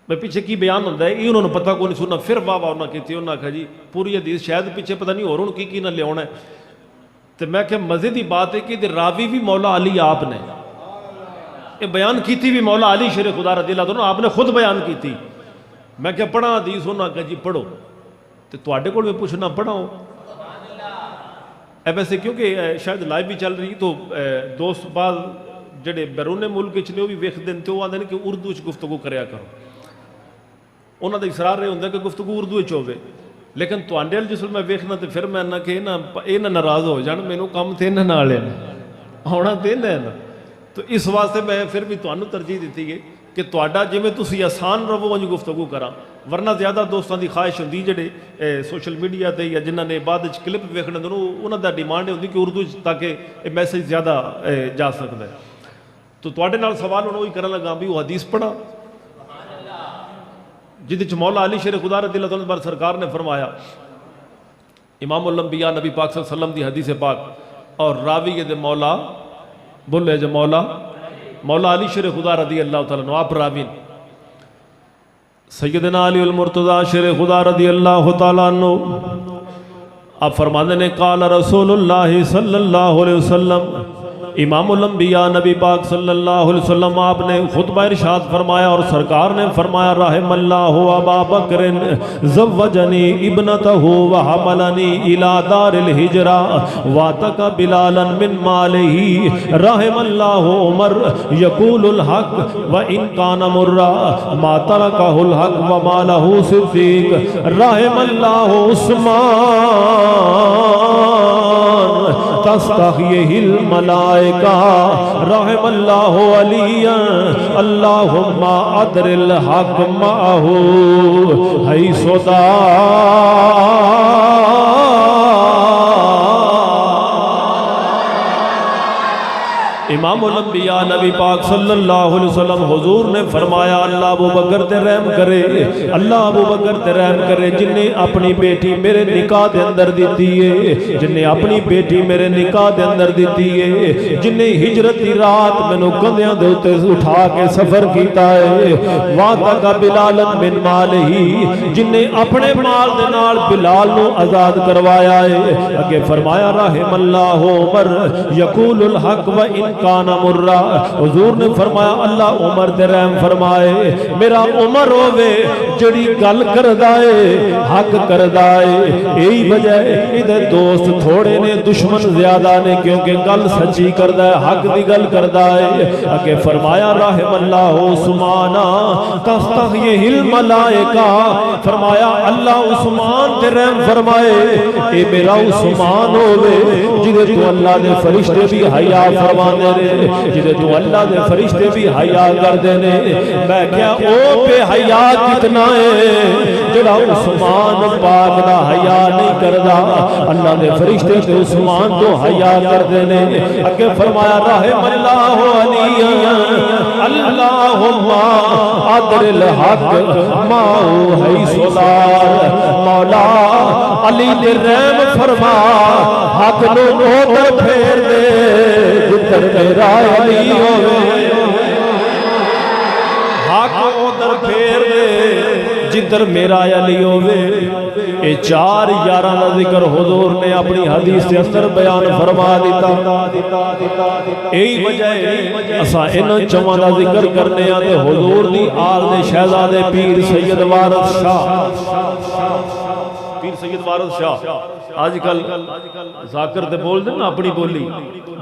میں پیچھے کی بیان ہوتا ہے، یہ انہوں نے پتا کو نہیں سننا۔ پھر واہ واہ انہوں نے کہتی، انہوں نے کہا جی پوری حدیث شاید پیچھے پتہ نہیں، اور انہوں کی نہ لیا ہونا ہے۔ تو میں کہ مزے دی بات ہے کہ راوی بھی مولا علی آپ نے، یہ بیان کیتی بھی مولا علی شیر خدا رضی اللہ عنہ آپ نے خود بیان کیتی۔ میں کہ پڑھا حدیث، انہوں نے کہا جی پڑھو، تو تواڈے کول میں پوچھنا پڑھاؤ۔ ویسے کیونکہ شاید لائیو بھی چل رہی، تو دوست بعض جڑے بیرون ملک نے وہ بھی ویکھدے ہیں، تو وہ آندے ہیں کہ اردو وچ گفتگو کریا کرو۔ انہوں دا اصرار یہ ہوندا ہے کہ گفتگو اردو وچ ہوے، لیکن تواڈے ول جس میں ویکھنا تے پھر میں نہ کہ یہ نہ ناراض ہو جان، مینوں کم تے انہاں نال ہے آنا تے ہے نا۔ تو اس واسطے میں پھر بھی تانوں ترجیح دیتی ہے کہ تہاڈا جویں تسی آسان رہو انج گفتگو کراں، ورنہ زیادہ دوستاں دی خواہش ہوندی جڑے سوشل میڈیا تے یا جنہاں نے بعد وچ کلپ ویکھنے دے انہاں دا ڈیمانڈ ہوندی کہ اردو وچ تاکہ یہ میسج زیادہ جا سکدا ہے۔ تو تواڈے نال سوال ہن وہی کرن لگا بھی وہ حدیث پڑھا جہدے چ مولا علی شیر خدا رضی اللہ عنہ بار سرکار نے فرمایا، امام الانبیاء نبی پاک صلی اللہ علیہ وسلم دی حدیث پاک، اور راوی دے مولا بولے جو مولا علی شیر خدا رضی اللہ تعالیٰ عنہ، آپ راوی سیدنا علی المرتضی شیر خدا رضی اللہ تعالیٰ عنہ، آپ فرمانے نے قال رسول اللہ صلی اللہ علیہ وسلم، امام الانبیاء نبی پاک صلی اللہ علیہ وسلم آپ نے خطبہ ارشاد فرمایا، اور سرکار نے فرمایا رحم اللہ ابا بکر زوجنی ابنتہ وحملنی الى دار الہجرہ واتک بلالا من مالہ، رحم اللہ عمر یقول الحق وان کان مرا ما ترکہ الحق ومالہ صدیق، رحم اللہ عثمان تستحیہ الملائکہ، رحم اللہ علی اللہم ادر الحق معہ حیث دار۔ امام الانبیاء نبی پاک صلی اللہ علیہ وسلم حضور نے فرمایا اللہ ابو بکر تے رحم کرے، اللہ ابو بکر تے رحم کرے جن نے اپنی بیٹی میرے نکاح دے اندر دیتی ہے، جن نے اپنی بیٹی میرے نکاح دے اندر دیتی ہے، جن نے ہجرت دی رات مینوں کندھیاں دے اوتے اٹھا کے سفر کیتا ہے، واتک بلالا من مالہ، جن نے اپنے مال دے نال بلال نو آزاد کروایا ہے، اگے فرمایا رحم اللہ عمر یقول الحق وان کان مرا، حضور نے فرمایا اللہ عمر تے رحم فرمائے، میرا عمر ہووے جڑی گل کردا ہے حق کردا ہے، یہی وجہ ہے ادھے دوست تھوڑے نے دشمن زیادہ نے، کیونکہ گل سچی کردا ہے حق دی گل کردا ہے۔ اگے فرمایا رحم اللہ عثمان تستحیہ الملائکہ، فرمایا اللہ عثمان تے رحم فرمائے، اے میرا عثمان ہووے جدے تو اللہ دے فرشتے بھی حیا فرماندے نے، جدے تو اللہ دے فرشتے بھی حیا کردے نے۔ میں کیا او پہ حیا کتنا ہے جڑا عثمان پاک دا حیا نہیں کردا، اللہ دے فرشتے تے عثمان تو حیا کردے نے۔ اگے فرمایا رحم اللہ علی اللہم ادر الحق معہ حیث دار، مولا علی دے رحم فرما حق نو ادھر پھیر دے جدھر میرا علی ہوئے، حق ادھر پھیر دے جدر میرا علی ہوئے. اے چار یاراں دا ذکر حضور نے اپنی حدیث کے اندر بیان فرما دیتا. یہی وجہ ہے اساں انہاں چواں دا ذکر کرنے ہیں تے حضور دی آل دے شہزادے پیر سید وارث شاہ آج کل ذاکر تے بول دے نا اپنی بولی.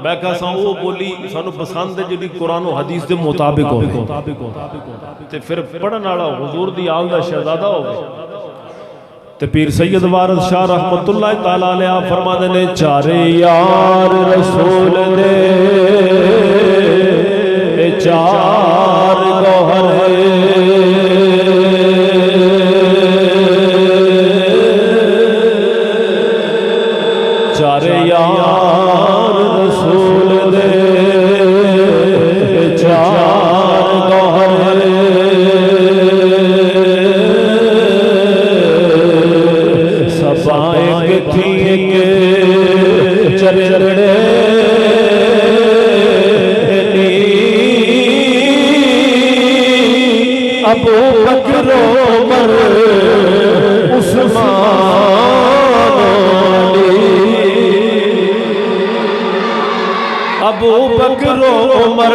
میں کہا ساں وہ بولی سانو پسند ہے جڑی قرآن و حدیث دے مطابق ہوئے تے پھر پڑھن والا حضور دی آل دا شہزادہ ہوئے. تے پیر سید وارث شاہ رحمت اللہ تعالی علیہ فرماتے نے چارے یار رسول دے چار گوہر چارے یار رسول دے چار گوہر سبائیں تھیں کہ چرچڑے ابو بکر عمر عثمان ابو بکر عمر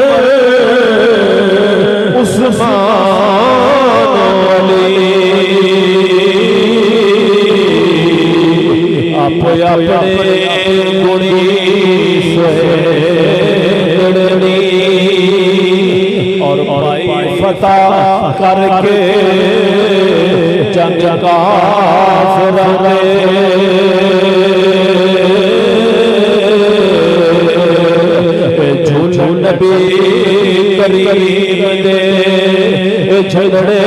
عثمان علی آپ اپنے گنی سہیڑنی اور بھائی فتح کر کے جنگ کافر جھولو نبی کریم دے جھگڑے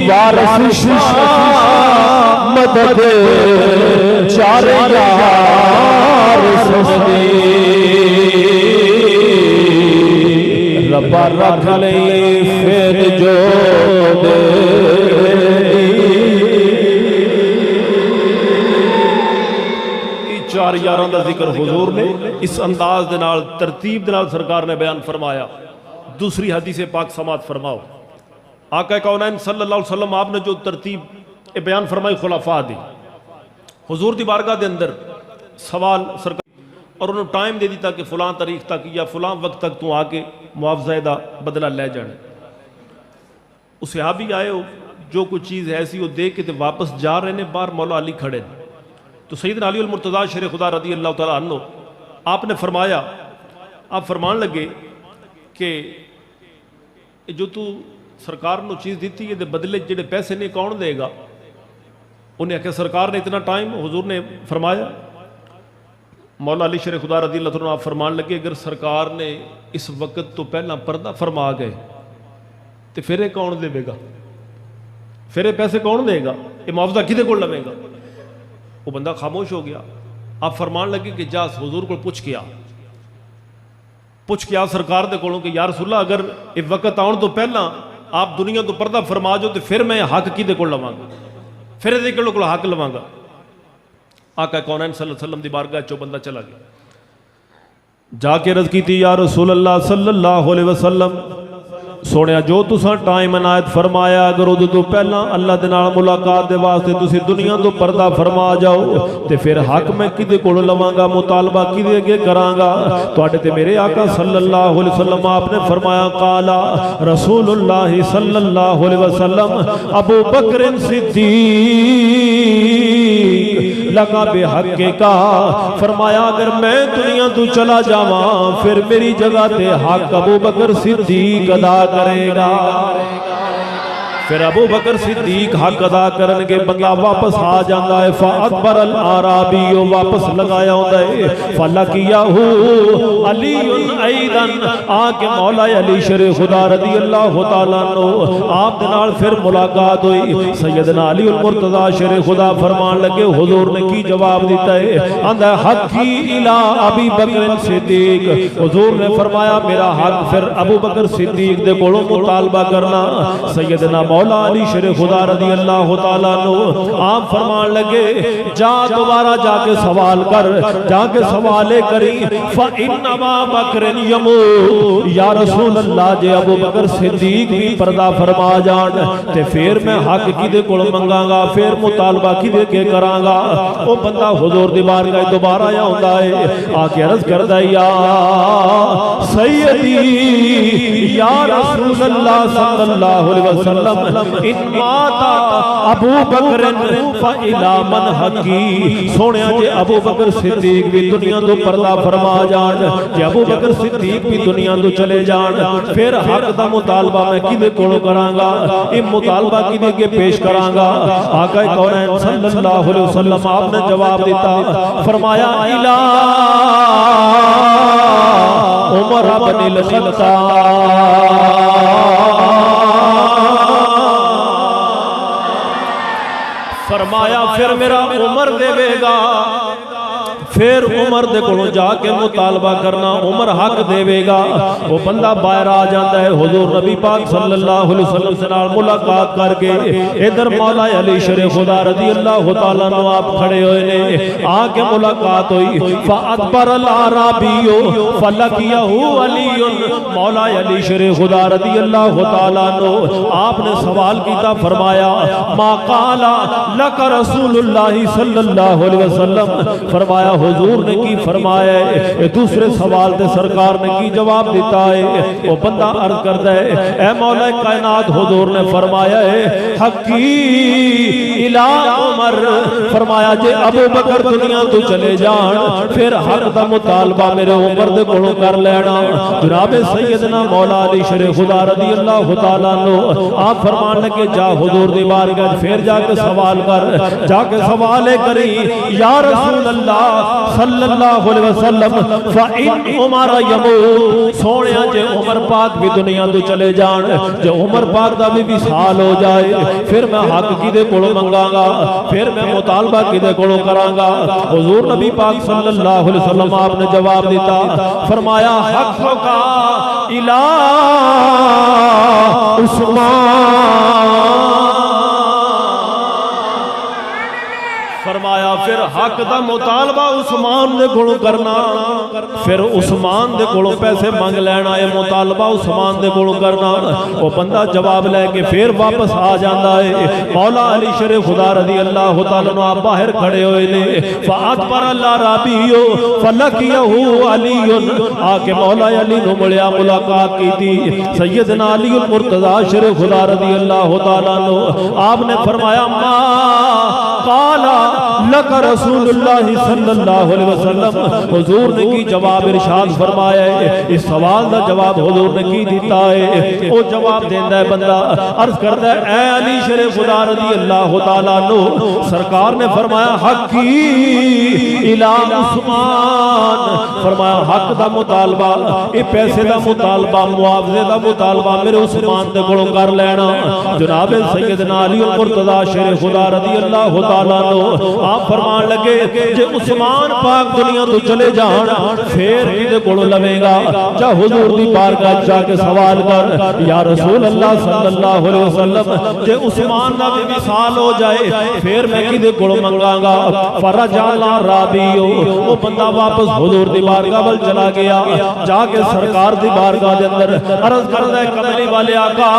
وارث شاہ مدد چار یار سستی ربا رکھ لئی پھر جو دے. چار یاراں دا ذکر حضور نے اس انداز دے نال ترتیب دے نال سرکار نے بیان فرمایا. دوسری حدیث پاک سماعت فرماؤ. آقا کونین صلی اللہ علیہ وسلم آپ نے جو ترتیب بیان فرمائی خلفاء دی حضور دی بارگاہ دے اندر سوال سرکار اور انہوں ٹائم دے دیتا کہ فلاں تاریخ تک یا فلاں وقت تک تو آکے معاوضہ دا بدلہ لے جانے. اس صحابی آئے ہو جو کوئی چیز ایسی ہو دے کے تے واپس جا رہے نے باہر مولا علی کھڑے. تو سیدنا علی المرتضیٰ شیر خدا رضی اللہ تعالیٰ عنہ آپ نے فرمایا آپ فرمان لگے کہ جو تو سرکار نو چیز دیتی ہے دے بدلے جڑے پیسے نہیں کون دے گا. انہیں کہ سرکار نے اتنا ٹائم حضور نے فرمایا. مولا علی شیر خدا رضی اللہ عنہ آپ فرمان لگے اگر سرکار نے اس وقت تو پہلا پردہ فرما گئے تو پھر کون دے گا, پھر پیسے کون دے گا, یہ معاوضہ کدے کو لوے گا. وہ بندہ خاموش ہو گیا. آپ فرمان لگے کہ جا حضور کو پوچھ کیا سرکار دے کولوں کہ یا رسول اللہ اگر یہ وقت آن تو پہلا آپ دنیا تو پردہ فرما جو تو پھر میں حق کدے کو لواں گا, پھر دے کولوں کو حق لواں گا. آقا کونین صلی اللہ علیہ وسلم دی بارگاہ چو بندہ چلا گیا, جا کے عرض کی تھی یا رسول اللہ صلی اللہ علیہ وسلم سوڑیا جو تساں ٹائم عنایت فرمایا اگر ادو تو پہلا اللہ دے نال ملاقات دے واسطے تسی دنیا تو پردہ فرما جاؤ تے پھر حق میں کدے کول لواں گا, مطالبہ کدے اگے کراں گا. تواڈے تے میرے آقا صلی اللہ علیہ وسلم آپ نے فرمایا قالا رسول اللہ صلی اللہ علیہ وسلم ابو بکر صدیق لگا بے حق کا. فرمایا اگر میں دنیا تو چلا جاواں پھر میری جگہ تے حق ابو بکر صدیق ادا کرے گا. پھر ابو بکر صدیق حق ادا کرن کے بندہ واپس آ جاندہ ہے. فَأَدْبَرَ الْعَرَابِيُّ واپس لگایا ہوندہ ہے. فَلَقِيَهُ عَلِيٌّ أَيْضًا آکے مولا علی شر خدا رضی اللہ تعالیٰ عنہ آپ دنال پھر ملاقات ہوئی. سیدنا علی المرتضیٰ شر خدا فرمان لگے حضور نے کی جواب دیتا ہے اندہ حقی الہ ابی بکر صدیق. حضور نے فرمایا میرا حق پھر ابو بکر صدیق دے کولوں مطالبہ کرنا. سیدنا مولا مولا علی شیر خدا رضی اللہ تعالیٰ عنہ آپ فرمان لگے جا دوبارہ جا کے سوال کر، جا کے سوالے کری فَإِنَّ أَبَا بَكْرٍ يَمُوتُ یا رسول اللہ جے ابو بکر صدیق بھی پردہ فرما جان تے پھر میں حق کی دے کول منگاں گا، پھر مطالبہ کی دے کے کراں گا۔ او بندہ حضور دی بارگاہ دوبارہ آیا ہوندا ہے، آ کے عرض کردا یا سیدی یا رسول اللہ صلی اللہ علیہ وسلم ان مات ابو بکر فإلی من حقی، سونیا جے ابو بکر صدیق بھی دنیا تو پردہ فرما جان، جے ابو بکر صدیق بھی دنیا تو چلے جان، پھر حق دا مطالبہ میں کدے کولوں کراں گا، یہ مطالبہ کدے کے پیش کراں گا۔ آقا کونین صلی اللہ علیہ وسلم آپ نے جواب دیتا، فرمایا الی عمر بن الخطاب، فرمایا پھر میرا عمر دے گا، پھر عمر دے کولوں جا کے مطالبہ کرنا، عمر حق دے گا۔ وہ بندہ باہر آ جاتا ہے، حضور نبی پاک صلی اللہ علیہ وسلم سے ملاقات کر کے ادھر مولا علی شیر خدا رضی اللہ تعالیٰ عنہ آپ کھڑے ہوئے نے، آ کے ملاقات ہوئی فَأَدْبَرَ الْأَعْرَابِيُّ فَلَقِيَهُ عَلِيٌّ، مولا علی شیر خدا رضی اللہ تعالیٰ عنہ آپ نے سوال کیتا، فرمایا ما قال لک رسول اللہ صلی اللہ علیہ وسلم، فرمایا حضور نے کی فرمایا ہے، دوسرے سوال تے سرکار نے کی جواب دیتا ہے۔ وہ بندہ عرض کرتا ہے اے مولا کائنات، حضور نے فرمایا ہے حقی الی عمر، فرمایا جے ابو بکر دنیا تو چلے جان پھر حق دا مطالبہ میرے عمر دے کولوں کر لینا۔ جناب سیدنا مولا علی شیر خدا رضی اللہ تعالیٰ عنہ آپ فرمان لگے جا حضور دی بارگاہ پھر جا کے سوال کر، جا کے سوالے کری یا رسول اللہ صلی اللہ علیہ وسلم فَإِنْ عُمَرَ يَمُوتُ، سونیا جے عمر پاک بھی دنیا تو چلے جان، جے عمر پاک دا بھی وصال ہو جائے، پھر میں حق کی دے کولوں منگاں گا، پھر میں مطالبہ کی دے کولوں کراں گا۔ حضور نبی پاک صلی اللہ علیہ وسلم آپ نے جواب دیتا، فرمایا حق کا الی عثمان، فرمایا پھر حق دا مطالبہ عثمان دے کولوں کرنا، پھر عثمان دے کولوں پیسے مانگ لینا، یہ مطالبہ عثمان دے کولوں کرنا۔ وہ بندہ جواب لے کے پھر واپس آ جاندہ ہے، مولا علی شیر خدا رضی اللہ تعالیٰ عنہ آپ باہر کھڑے ہوئے نے، فَأَدْبَرَ الْأَعْرَابِيُّ فَلَقِيَهُ عَلِيٌّ، آ کے مولا علی نے ملیا ملاقات کی تھی، سیدنا علی المرتضیٰ شیر خدا رضی اللہ تعالیٰ عنہ آپ نے فرمایا ما قال لک رسول اللہ صلی اللہ علیہ وسلم، حضور نے کی جواب ارشاد فرمایا ہے، اس سوال دا جواب حضور نے کی دیتا ہے۔ وہ جواب دیندہ ہے بندہ عرض کرتا ہے اے علی شیر خدا رضی اللہ تعالیٰ عنہ، سرکار نے فرمایا حقی الی عثمان، فرمایا حق دا مطالبہ، یہ پیسے دا مطالبہ، معاوضے دا مطالبہ میرے عثمان دے کولوں کر لینا۔ جناب سیدنا علی المرتضیٰ شیر خدا رضی اللہ تعالیٰ عنہ آپ فرمان لگے جے عثمان پاک دنیا تو چلے جان پھر کدے کولوں لوے گا، جا حضور دی بارگاہ جا کے سوال کر یا رسول اللہ صلی اللہ علیہ وسلم جے عثمان دا بھی وصال ہو جائے پھر میں کدے کولوں منگاں گا۔ فرجع الأعرابیُّ، وہ بندہ واپس حضور دی بارگاہ ول چلا گیا، جا کے سرکار دی بارگاہ دے اندر عرض کردا ہے کملی والے آقا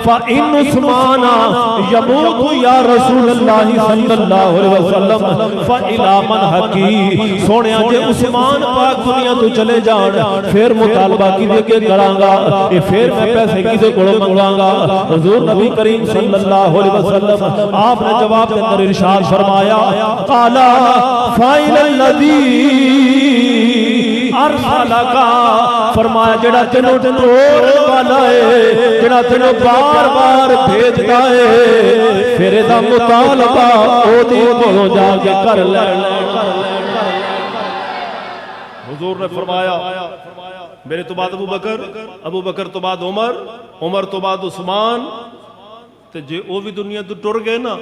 فَإِنْ عثمان يَمُوتُ یا رسول اللہ صلی اللہ علیہ وسلم فَإِلَى مَنْ حَقِي، سونیا جے عثمان پاک دنیا تو چلے جان پھر مطالبہ کی دے کے کراں گا، یہ پھر میں پیسے کی دے کولوں منگاں گا۔ حضور نبی کریم صلی اللہ علیہ وسلم آپ نے جواب کے اندر ارشاد فرمایا قَالَ فَإِلَى الَّذِي ارسلکا، فرمایا جڑا تینوں توڑ والا ہے، جڑا تینوں بار بار بھیجتا ہے، پھر دا مطالبہ او دی کولوں جا کے کر لے۔ حضور نے فرمایا میرے تو بعد ابو بکر تو بعد عمر تو بعد عثمان، تے جے او بھی دنیا تو ٹر گئے نا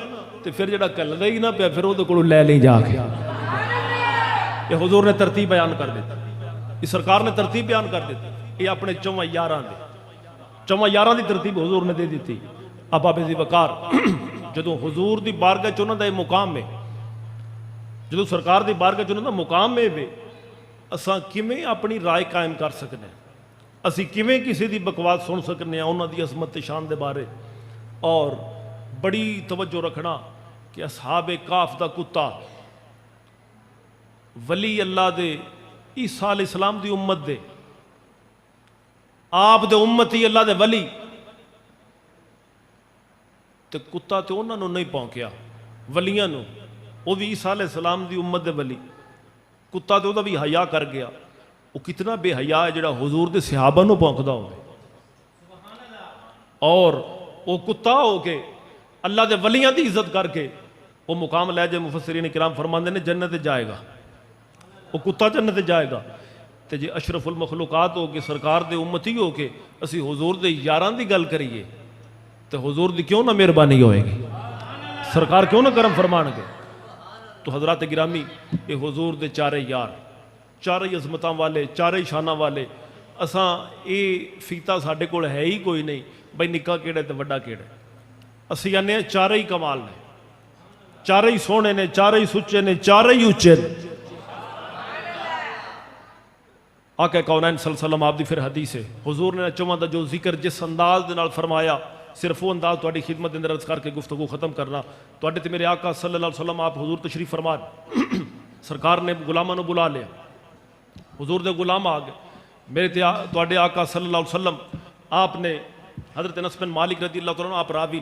تے پھر جڑا کل رہی نا پہ پھر او دے کولوں لے لیں جا کے۔ یہ حضور نے ترتیب بیان کر دیتا، یہ سرکار نے ترتیب بیان کر دیتا، یہ اپنے چواں یاراں دی ترتیب حضور نے دے دیتی۔ ابا بے وقار جدوں حضور دی بارگاہ چ انہاں دا مقام ہے، جدوں سرکار دی بارگاہ چ انہاں دا مقام ہے، اساں کیویں اپنی رائے قائم کر سکنے ہیں، اسی کیویں کسی دی بکواس سن سکنے ہیں انہاں دی عظمت تے شان دے بارے۔ اور بڑی توجہ رکھنا کہ اصحاب کاف دا کتا ولی اللہ دے عیسیٰ علیہ السلام دی امت دے، آپ دے امتی اللہ دے ولی تے کتا تے انہاں نو نہیں پونکیا، ولیاں نو، وہ بھی عیسیٰ علیہ السلام دی امت دے ولی، کتا تے وہ بھی حیا کر گیا۔ وہ کتنا بے حیا ہے جڑا حضور دے صحابہ نو پونکدا ہوئے، اور وہ کتا ہو کے اللہ دے ولیاں دی عزت کر کے وہ مقام لے جائے۔ مفسرین کرام فرماندے نے جنت جائے گا، وہ کتا جنت جائے گا۔ تے جے اشرف المخلوقات ہو کے سرکار دے امتی ہو کے اسی حضور دے یاراں دی گل کریے تے حضور دی کیوں نہ مہربانی ہوئے گی، سرکار کیوں نہ کرم فرمان گے۔ تو حضرات گرامی، یہ حضور دے چارے یار، چارے عظمتاں والے، چارے شاناں والے، اساں یہ فیتا ساڈے کول ہے ہی کوئی نہیں بھئی نکا کیڑے تے وڈا کیڑے، اسی آنے ہیں چارے ہی کمال نے، چارے ہی سونے نے، چارے ہی سچے نے، چارے ہی اچے نے۔ آقا کونین صلی اللہ علیہ وسلم آپ دی پھر حدیث ہے، حضور نے چواں دا جو ذکر جس انداز دے نال فرمایا، صرف وہ انداز تواڈی خدمت دے اندر عرض کر کے گفتگو ختم کرنا۔ تواڈے تے میرے آقا صلی اللہ علیہ وسلم آپ حضور تشریف فرما، سرکار نے غلاماں نو بلا لیا، حضور دے غلام آ گئے، میرے تے تواڈے آقا صلی اللہ علیہ وسلم آپ نے حضرت انس بن مالک رضی اللہ تعالیٰ عنہ آپ راوی،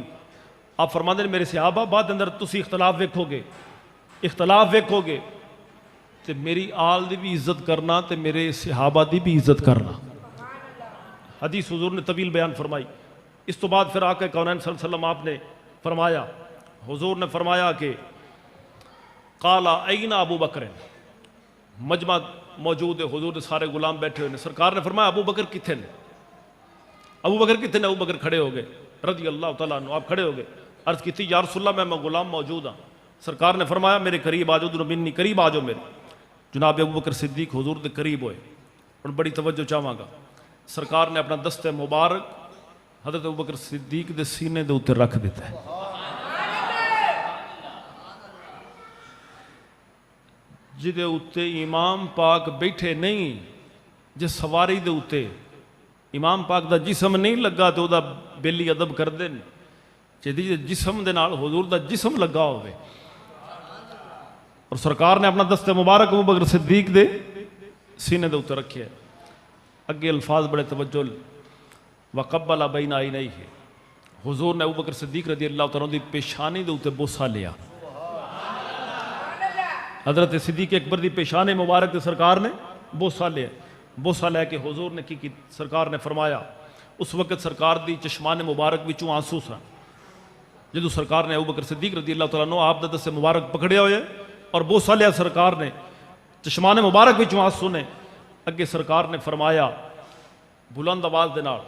آپ فرماندے نے میرے صحابہ بعد اندر تسی اختلاف ویکھو گے تے میری آل دی بھی عزت کرنا تے میرے صحابہ دی بھی عزت کرنا۔ حدیث حضور نے طویل بیان فرمائی۔ اس تو بعد پھر آقا کونین صلی اللہ علیہ وسلم آپ نے فرمایا، حضور نے فرمایا کہ قالا این ابو بکر، مجمع موجود ہے، حضور دے سارے غلام بیٹھے ہوئے ہیں، سرکار نے فرمایا ابو بکر کتھے نے، ابو بکر کتنے نے؟ ابو بکر کھڑے ہو گئے رضی اللہ تعالیٰ عنہ، آپ کھڑے ہو گئے، عرض کی تھی یا رسول اللہ میں غلام موجود ہاں۔ سرکار نے فرمایا میرے قریب آجو، درمینی قریب آجو میرے۔ جناب ابو بکر صدیق حضور دے قریب ہوئے، اور بڑی توجہ چاہواں گا، سرکار نے اپنا دست مبارک حضرت ابو بکر صدیق دے سینے دے اوتے رکھ دیتا ہے۔ جدے اوتے امام پاک بیٹھے نہیں، جس سواری دے اوتے امام پاک دا جسم نہیں لگا تو دا بیلی ادب کر دیں، جدی جسم دے نال حضور دا جسم لگا ہوئے، اور سرکار نے اپنا دست مبارک ابو بکر صدیق دے سینے دے اوتے رکھے۔ اگے الفاظ بڑے توجہ، وقبل بین عینیہ، حضور نے ابو بکر صدیق رضی اللہ تعالیٰ دی پیشانی دے اوتے بوسہ لیا۔ حضرت صدیق اکبر دی پیشانی مبارک دے سرکار نے بوسہ لیا، بوسہ لے کے حضور نے کی سرکار نے فرمایا، اس وقت سرکار دی چشمان مبارک وچوں آنسو سن، جدو سرکار نے ابو بکر صدیق رضی اللہ تعالیٰ عنہ آپ دا دست مبارک پکڑے ہوئے اور بوسہ لیا سرکار نے، چشمان مبارک وچوں آنسو نے۔ اگے سرکار نے فرمایا بلند آواز دے نال،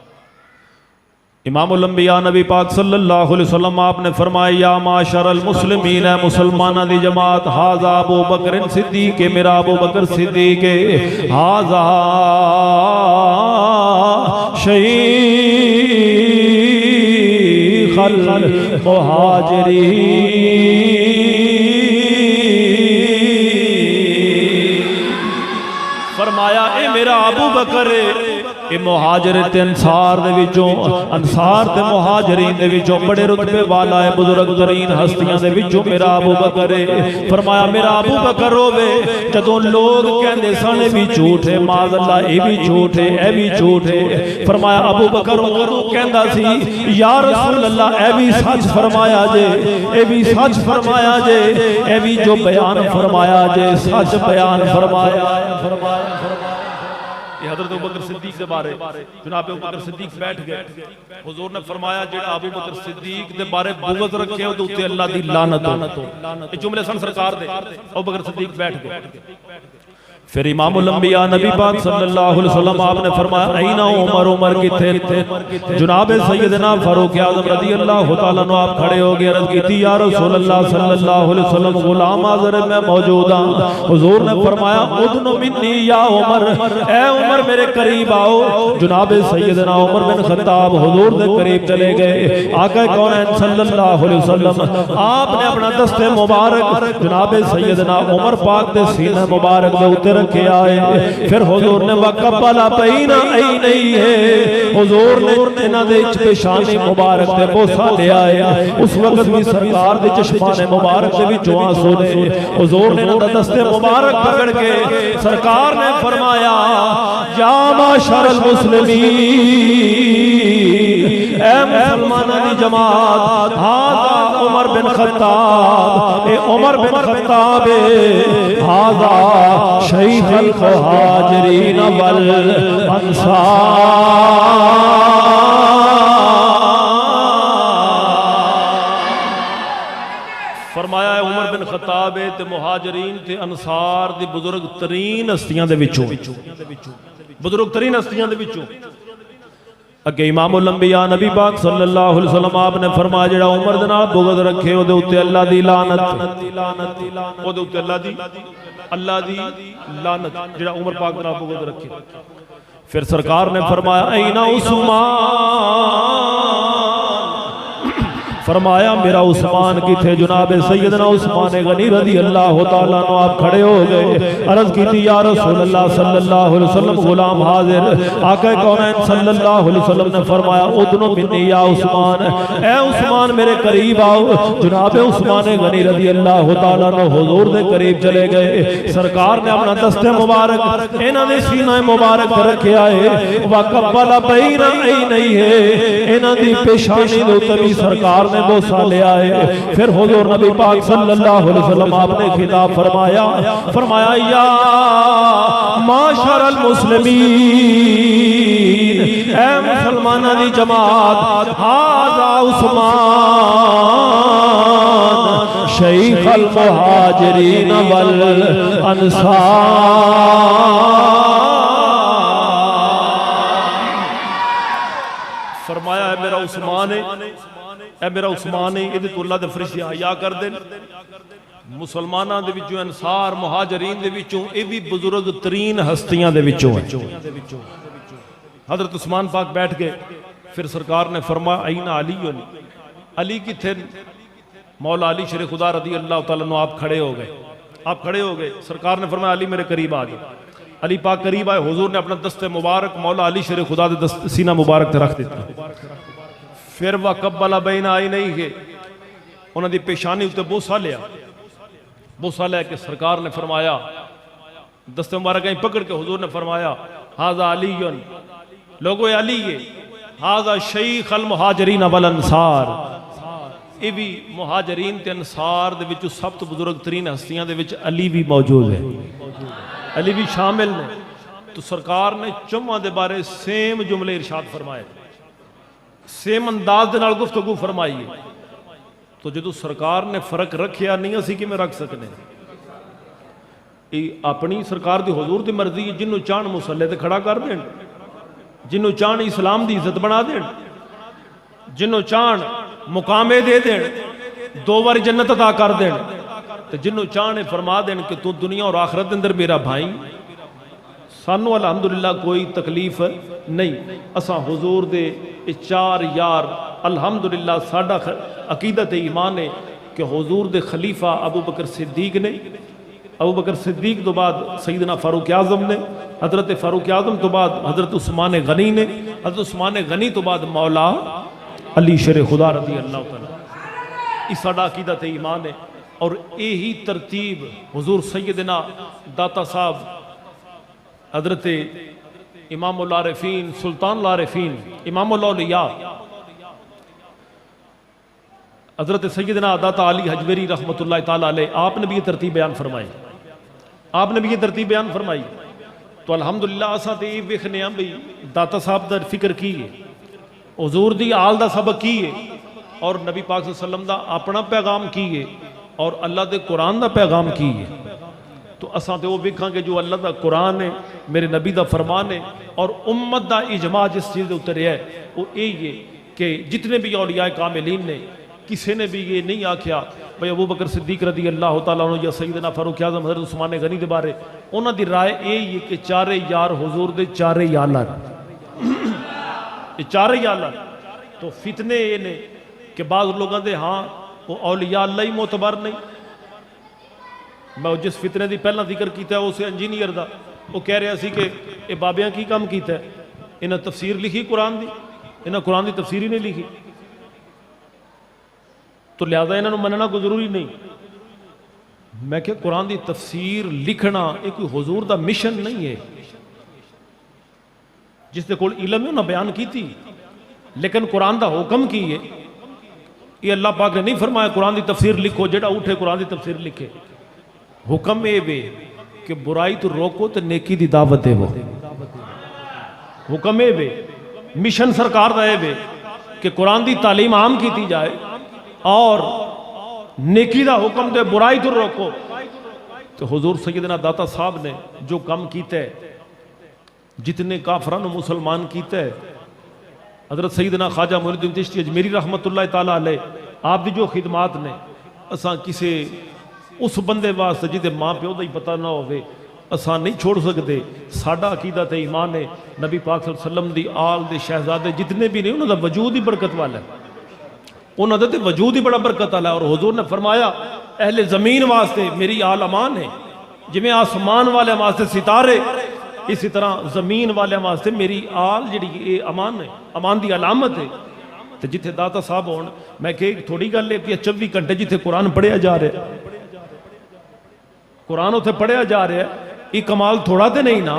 امام الانبیاء نبی پاک صلی اللہ علیہ وسلم آپ نے فرمایا یا معاشر المسلمین، اے مسلمانہ دی جماعت، ھذا ابو بکر صدیق، میرا ابو بکر صدیق، ھذا شیخ المہاجرین، فرمایا اے میرا ابو بکر، اے مہاجر تے انصار دے وچوں، انصار تے مہاجرین دے وچوں بڑے رتبے والا ہے، بزرگ ترین ہستیاں دے وچوں میرا ابو بکر ہے۔ فرمایا میرا ابو بکر ہووے جدوں لوگ کہندے سن بھی جھوٹ ہے، معاذ اللہ اے بھی جھوٹ ہے، اے بھی جھوٹ ہے، فرمایا ابو بکر اودوں کہندا سی یا رسول اللہ اے بھی سچ فرمایا جے، اے بھی سچ فرمایا جے، اے بھی جو بیان فرمایا جے سچ بیان فرمایا۔ یہ حضرت ابو بکر صدیق کے بارے، جناب ابو بکر صدیق بیٹھ گئے، حضور نے فرمایا جڑا ابو بکر صدیق دے بارے بغض رکھے ہو تو تے اللہ دی لعنت ہو۔ یہ جملے سن سرکار دے، ابو بکر صدیق بیٹھ گئے، پھر امام الانبیاء نبی پاک صلی اللہ علیہ وسلم آپ نے فرمایا این عمر، عمر کی تھے؟ جناب سیدنا فاروق اعظم رضی اللہ تعالیٰ عنہ آپ کھڑے ہو گئے، عرض کی تھی یا رسول اللہ صلی اللہ علیہ وسلم غلام حاضر میں موجود ہوں۔ حضور نے فرمایا ادن منی یا عمر، اے عمر میرے قریب آؤ۔ جناب سیدنا عمر بن خطاب حضور دے قریب چلے گئے، آقا کونین صلی اللہ علیہ وسلم آپ نے اپنا دست مبارک جناب سیدنا عمر پاک دے سینہ مبارک دے اتر رکھے آئے۔ پھر حضور نے وقبلا بین عینیہ، حضور نے انہاں دے پیشانی مبارک تے بوسہ لے آئے۔ اس وقت بھی سرکار دے چشمان مبارک دے وچوں آنسو نے، حضور نے انہاں دا دست مبارک پکڑ کے سرکار نے فرمایا یا معاشر المسلمین، اے مسلمانہ دی جماعت، ھذا عمر بن خطاب، اے عمر بن خطاب، ھذا شیخ المہاجرین والانصار۔ فرمایا ہے عمر بن خطاب تے مہاجرین تے انصار دی بزرگ ترین ہستیاں دے وچوں، بزرگ ترین ہستیاں دے وچوں۔ اگے امام الانبیاء نبی پاک صلی اللہ علیہ وسلم آپ نے فرمایا جڑا عمر دے نال بغض رکھے او دے اوتے اللہ دی لعنت، او دے اوتے اللہ دی لعنت، جڑا عمر پاک دے نال بغض رکھے۔ پھر سرکار نے فرمایا این عثمان، فرمایا میرا عثمان کی تھے؟ جناب سیدنا عثمان غنی رضی اللہ تعالیٰ عنہ آپ کھڑے ہو گئے، عرض کی تھی یا رسول اللہ صلی اللہ علیہ وسلم غلام حاضر، آقا کونین صلی اللہ علیہ وسلم نے فرمایا ادنو منی یا عثمان، اے عثمان میرے قریب آؤ۔ جناب عثمان غنی رضی اللہ تعالیٰ عنہ حضور دے قریب چلے گئے، سرکار نے اپنا دست مبارک انہاں دے سینہ مبارک رکھے آئے، وقبل بین عینیہ، انہاں دی پیشانی دے اوتے بھی سرکار نے بوسہ لے آئے۔ پھر حضور نبی پاک صلی اللہ علیہ وسلم آپ نے خطاب فرمایا یا معاشر المسلمین، اے مسلمانہ دی جماعت، ھذا عثمان شیخ المہاجرین والانصار۔ فرمایا ہے میرا عثمان ہے، اے میرا عثمان ہے، ادھے تو اللہ دے فرشتے حیا کر دیں۔ مسلمانہ دے وچوں انصار مہاجرین دے وچوں اے بھی بزرگ ترین ہستیاں دے وچوں ہیں۔ حضرت عثمان پاک بیٹھ گئے، پھر سرکار نے فرمایا این علی، علی کی تھے؟ مولا علی شیر خدا رضی اللہ تعالیٰ عنہ آپ کھڑے ہو گئے، سرکار نے فرمایا علی میرے قریب آ گئے۔ علی پاک قریب آئے، حضور نے اپنا دست مبارک مولا علی شیر خدا دے سینہ مبارک تے رکھ دیتا۔ پھر وقبل بین عینیہ، انہاں دی پیشانی اتے بوسہ لے کے سرکار نے فرمایا، دست مبارک کہیں پکڑ کے حضور نے فرمایا ھذا علی، لوگو اے علی ہے، ھذا شیخ المہاجرین والانصار، اے بھی مہاجرین تے انصار دے وچ سب تو بزرگ ترین ہستیاں دے وچ علی بھی موجود ہے، علی بھی شامل نے۔ تو سرکار نے چمہ دے بارے سیم جملے ارشاد فرمائے، سیم انداز دے نال گفتگو فرمائی ہے۔ تو جدو سرکار نے فرق رکھیا نہیں اسی کہ میں رکھ سکنے، اپنی سرکار دی حضور دی مرضی، جنہوں چاہن مسلح تے کھڑا کر دیں، جنہوں چاہن اسلام دی عزت بنا دیں، جنہوں چاہن مقامے دے دیں، دو بار جنت عطا کر دیں، جنہوں چاہن فرما دیں کہ تو دنیا اور آخرت اندر میرا بھائی۔ سانو الحمدللہ کوئی تکلیف نہیں، اساں حضور دے چار یار، الحمدللہ ساڈا عقیدت ایمان ہے کہ حضور دے خلیفہ ابو بکر صدیق نے، ابو بکر صدیق تو بعد سیدنا فاروق اعظم نے، حضرت فاروق اعظم تو بعد حضرت عثمان غنی نے، حضرت عثمان غنی تو بعد مولا علی شیر خدا رضی اللہ تعالیٰ۔ اس ساڈا عقیدت ایمان ہے، اور یہی ترتیب حضور سیدنا داتا صاحب حضرت امام العارفین سلطان العارفین امام الاولیاء حضرت سیدنا داتا علی حجویری رحمت اللہ تعالیٰ علیہ، آپ نے بھی یہ ترتیب بیان فرمائی، تو الحمدللہ اساں تے یہ ویکھنے ہاں بھی داتا صاحب دا فکر کی ہے، حضور دی آل دا سبق کی ہے، اور نبی پاک صلی اللہ علیہ وسلم دا اپنا پیغام کی ہے، اور اللہ دے قرآن دا پیغام کی ہے۔ تو اساں تے وہ ویکھاں گے جو اللہ دا قرآن ہے، میرے نبی دا فرمان ہے اور امت دا اجماع جس چیز دے اتریا ہے وہ یہی ہے کہ جتنے بھی اولیاء کاملین نے کسی نے بھی یہ نہیں آکھیا بھئی ابو بکر صدیق رضی اللہ تعالیٰ عنہ یا سیدنا فاروق اعظم حضرت عثمان غنی دے بارے انہاں دی رائے یہی ہے کہ چارے یار حضور دے چارے یالر یہ چارے یالر۔ تو فتنے یہ نے کہ بعض لوگوں دے ہاں وہ اولیاء اللہ ہی معتبر نہیں۔ میں جس فتنے دی پہلا ذکر کیتا ہے اسے انجینئر دا، وہ کہہ رہا سی کہ یہ بابیاں کی کام کیتا ہے، انہاں تفسیر لکھی قرآن دی، انہاں قرآن دی تفسیر ہی نہیں لکھی، تو لہذا انہاں مننا کوئی ضروری نہیں۔ میں کہ قرآن دی تفسیر لکھنا ایک کوئی حضور دا مشن نہیں ہے، جس دے کول علم ہے انہاں بیان کیتی، لیکن قرآن دا حکم کی ہے یہ اللہ پاک نے نہیں فرمایا قرآن دی تفسیر لکھو، جڑا اٹھے قرآن دی تفسیر لکھے۔ حکم اے وے کہ برائی تو روکو تو نیکی دی دعوت دے وہ، حکم اے وے، مشن سرکار دا اے وے کہ قرآن دی تعلیم عام کیتی جائے اور نیکی دا حکم دے، برائی تو روکو۔ تو حضور سیدنا داتا صاحب نے جو کام کیتا ہے، جتنے کافران و مسلمان کیتا ہے، حضرت سیدنا خواجہ معین الدین چشتی اجمیری رحمت اللہ تعالیٰ علیہ آپ دی جو خدمات نے، اساں کسے اس بندے واسطے جدے ماں پیو دا ہی پتہ نہ ہوئے اساں نہیں چھوڑ سکتے۔ ساڈا عقیدہ تے ایمان ہے نبی پاک صلی اللہ علیہ وسلم دی آل دے شہزادے جتنے بھی نہیں انہوں دا وجود ہی برکت والا ہے، انہوں دا تے وجود ہی بڑا برکت والا ہے۔ اور حضور نے فرمایا اہل زمین واسطے میری آل امان ہے، جویں آسمان والے واسطے ستارے اسی طرح زمین والے واسطے میری آل جڑی یہ امان ہے، امان دی علامت ہے۔ تو جتھے داتا صاحب ہون میں کہ تھوڑی گل ہے کہ 24 گھنٹے جتھے قرآن پڑھیا جا رہا ہے، قرآن اتھے پڑھیا جا رہا ہے، یہ کمال تھوڑا تے نہیں نا،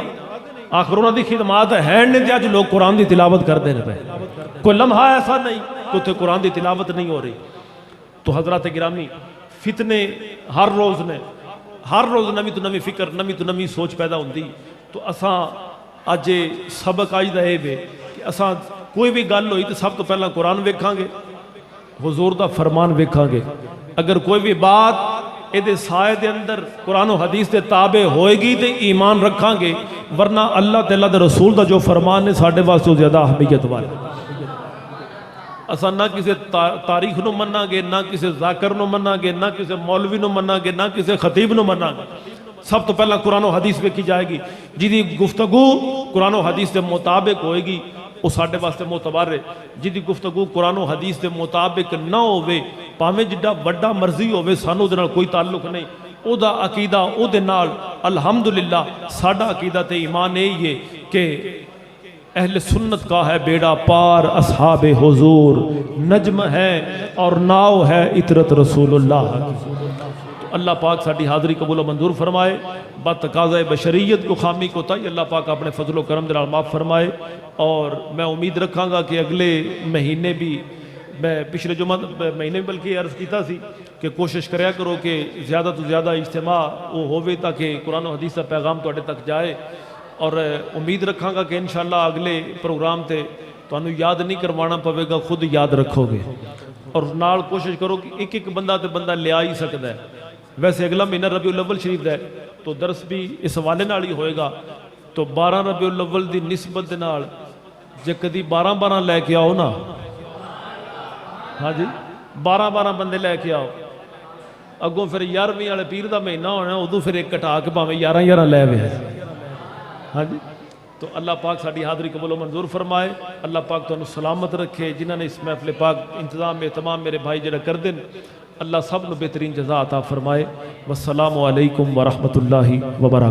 آخر انہوں دی خدمات ہے نے دیا جو لوگ قرآن دی تلاوت کر دے رہے، کوئی لمحہ ایسا نہیں کہ اتھے قرآن دی تلاوت نہیں ہو رہی۔ تو حضرات گرامی فتنے ہر روز نے، ہر روز نوی تو نوی فکر، نوی تو نوی سوچ پیدا ہوندی۔ تو اساں اج سبق آج دا اے وے کہ اساں کوئی بھی گل ہوئی تو سب تو پہلا قرآن ویکھاں گے، حضور دا فرمان ویکھاں گے۔ اگر کوئی بھی بات دے سائے دے اندر قرآن و حدیث دے تابع ہوئے گی تے ایمان رکھاں گے، ورنہ اللہ تعالیٰ دے رسول دا جو فرمان ہے ساڑھے واسطے زیادہ اہمیت والے۔ اساں نہ کسی تاریخ نو مننا گے، نہ کسی ذاکر نو مننا گے، نہ کسی مولوی نو مننا گے، نہ کسی خطیب نو مننا گے۔ سب تو پہلا قرآن و حدیث ویکھی جائے گی، جدی گفتگو قرآن و حدیث دے مطابق ہوئے گی وہ ساڑھے واسطے معتبر ہے۔ جدی گفتگو قرآن و حدیث دے مطابق نہ ہوئے، پاویں جڈا بڑا مرضی ہوئے، سانو دے نال کوئی تعلق نہیں، او دا عقیدہ او دے نال الحمدللہ ساڑھا عقیدہ تے ایمان یہی ہے کہ اہل سنت کا ہے بیڑا پار، اصحاب حضور نجم ہے اور ناؤ ہے اطرت رسول اللہ۔ تو اللہ پاک ساڑھی حاضری قبول و منظور فرمائے، بتقاضۂ بشریت کو خامی کو تائی اللہ پاک اپنے فضل و کرم دلال معاف فرمائے۔ اور میں امید رکھاں گا کہ اگلے مہینے بھی، میں پچھلے جمعہ مہینے بلکہ عرض کیتا سی کہ کوشش کریا کرو کہ زیادہ تو زیادہ اجتماع وہ ہوئے تاکہ قرآن و حدیث کا پیغام توڑے تک جائے۔ اور امید رکھاں گا کہ انشاءاللہ اگلے پروگرام تے تو انہوں یاد نہیں کروانا پوے گا، خود یاد رکھو گے۔ اور نال کوشش کرو کہ ایک ایک بندہ تے بندہ لیا ہی سکتا ہے۔ ویسے اگلا مہینہ ربیع الاول شریف ہے تو درس بھی اس حوالے نال ہی ہوئے گا، تو 12 ربیع الاول دی نسبت دے نال جے کدی 12 لے کے آؤ نا، ہاں جی 12 بندے لے کے آؤ، اگوں پھر 11ویں والے پیر دا مہینہ ہونا، ادو پھر ایک کٹا کے پاویں 11 لے وے۔ ہاں جی تو اللہ پاک ساڑھی حاضری قبول و منظور فرمائے، اللہ پاک تو انہوں سلامت رکھے۔ جنہوں نے اس محفل پاک انتظام میں تمام میرے بھائی جڑا کر دیں، اللہ سب نے بہترین جزا عطا فرمائے۔ والسلام علیکم ورحمت اللہ وبرکاتہ۔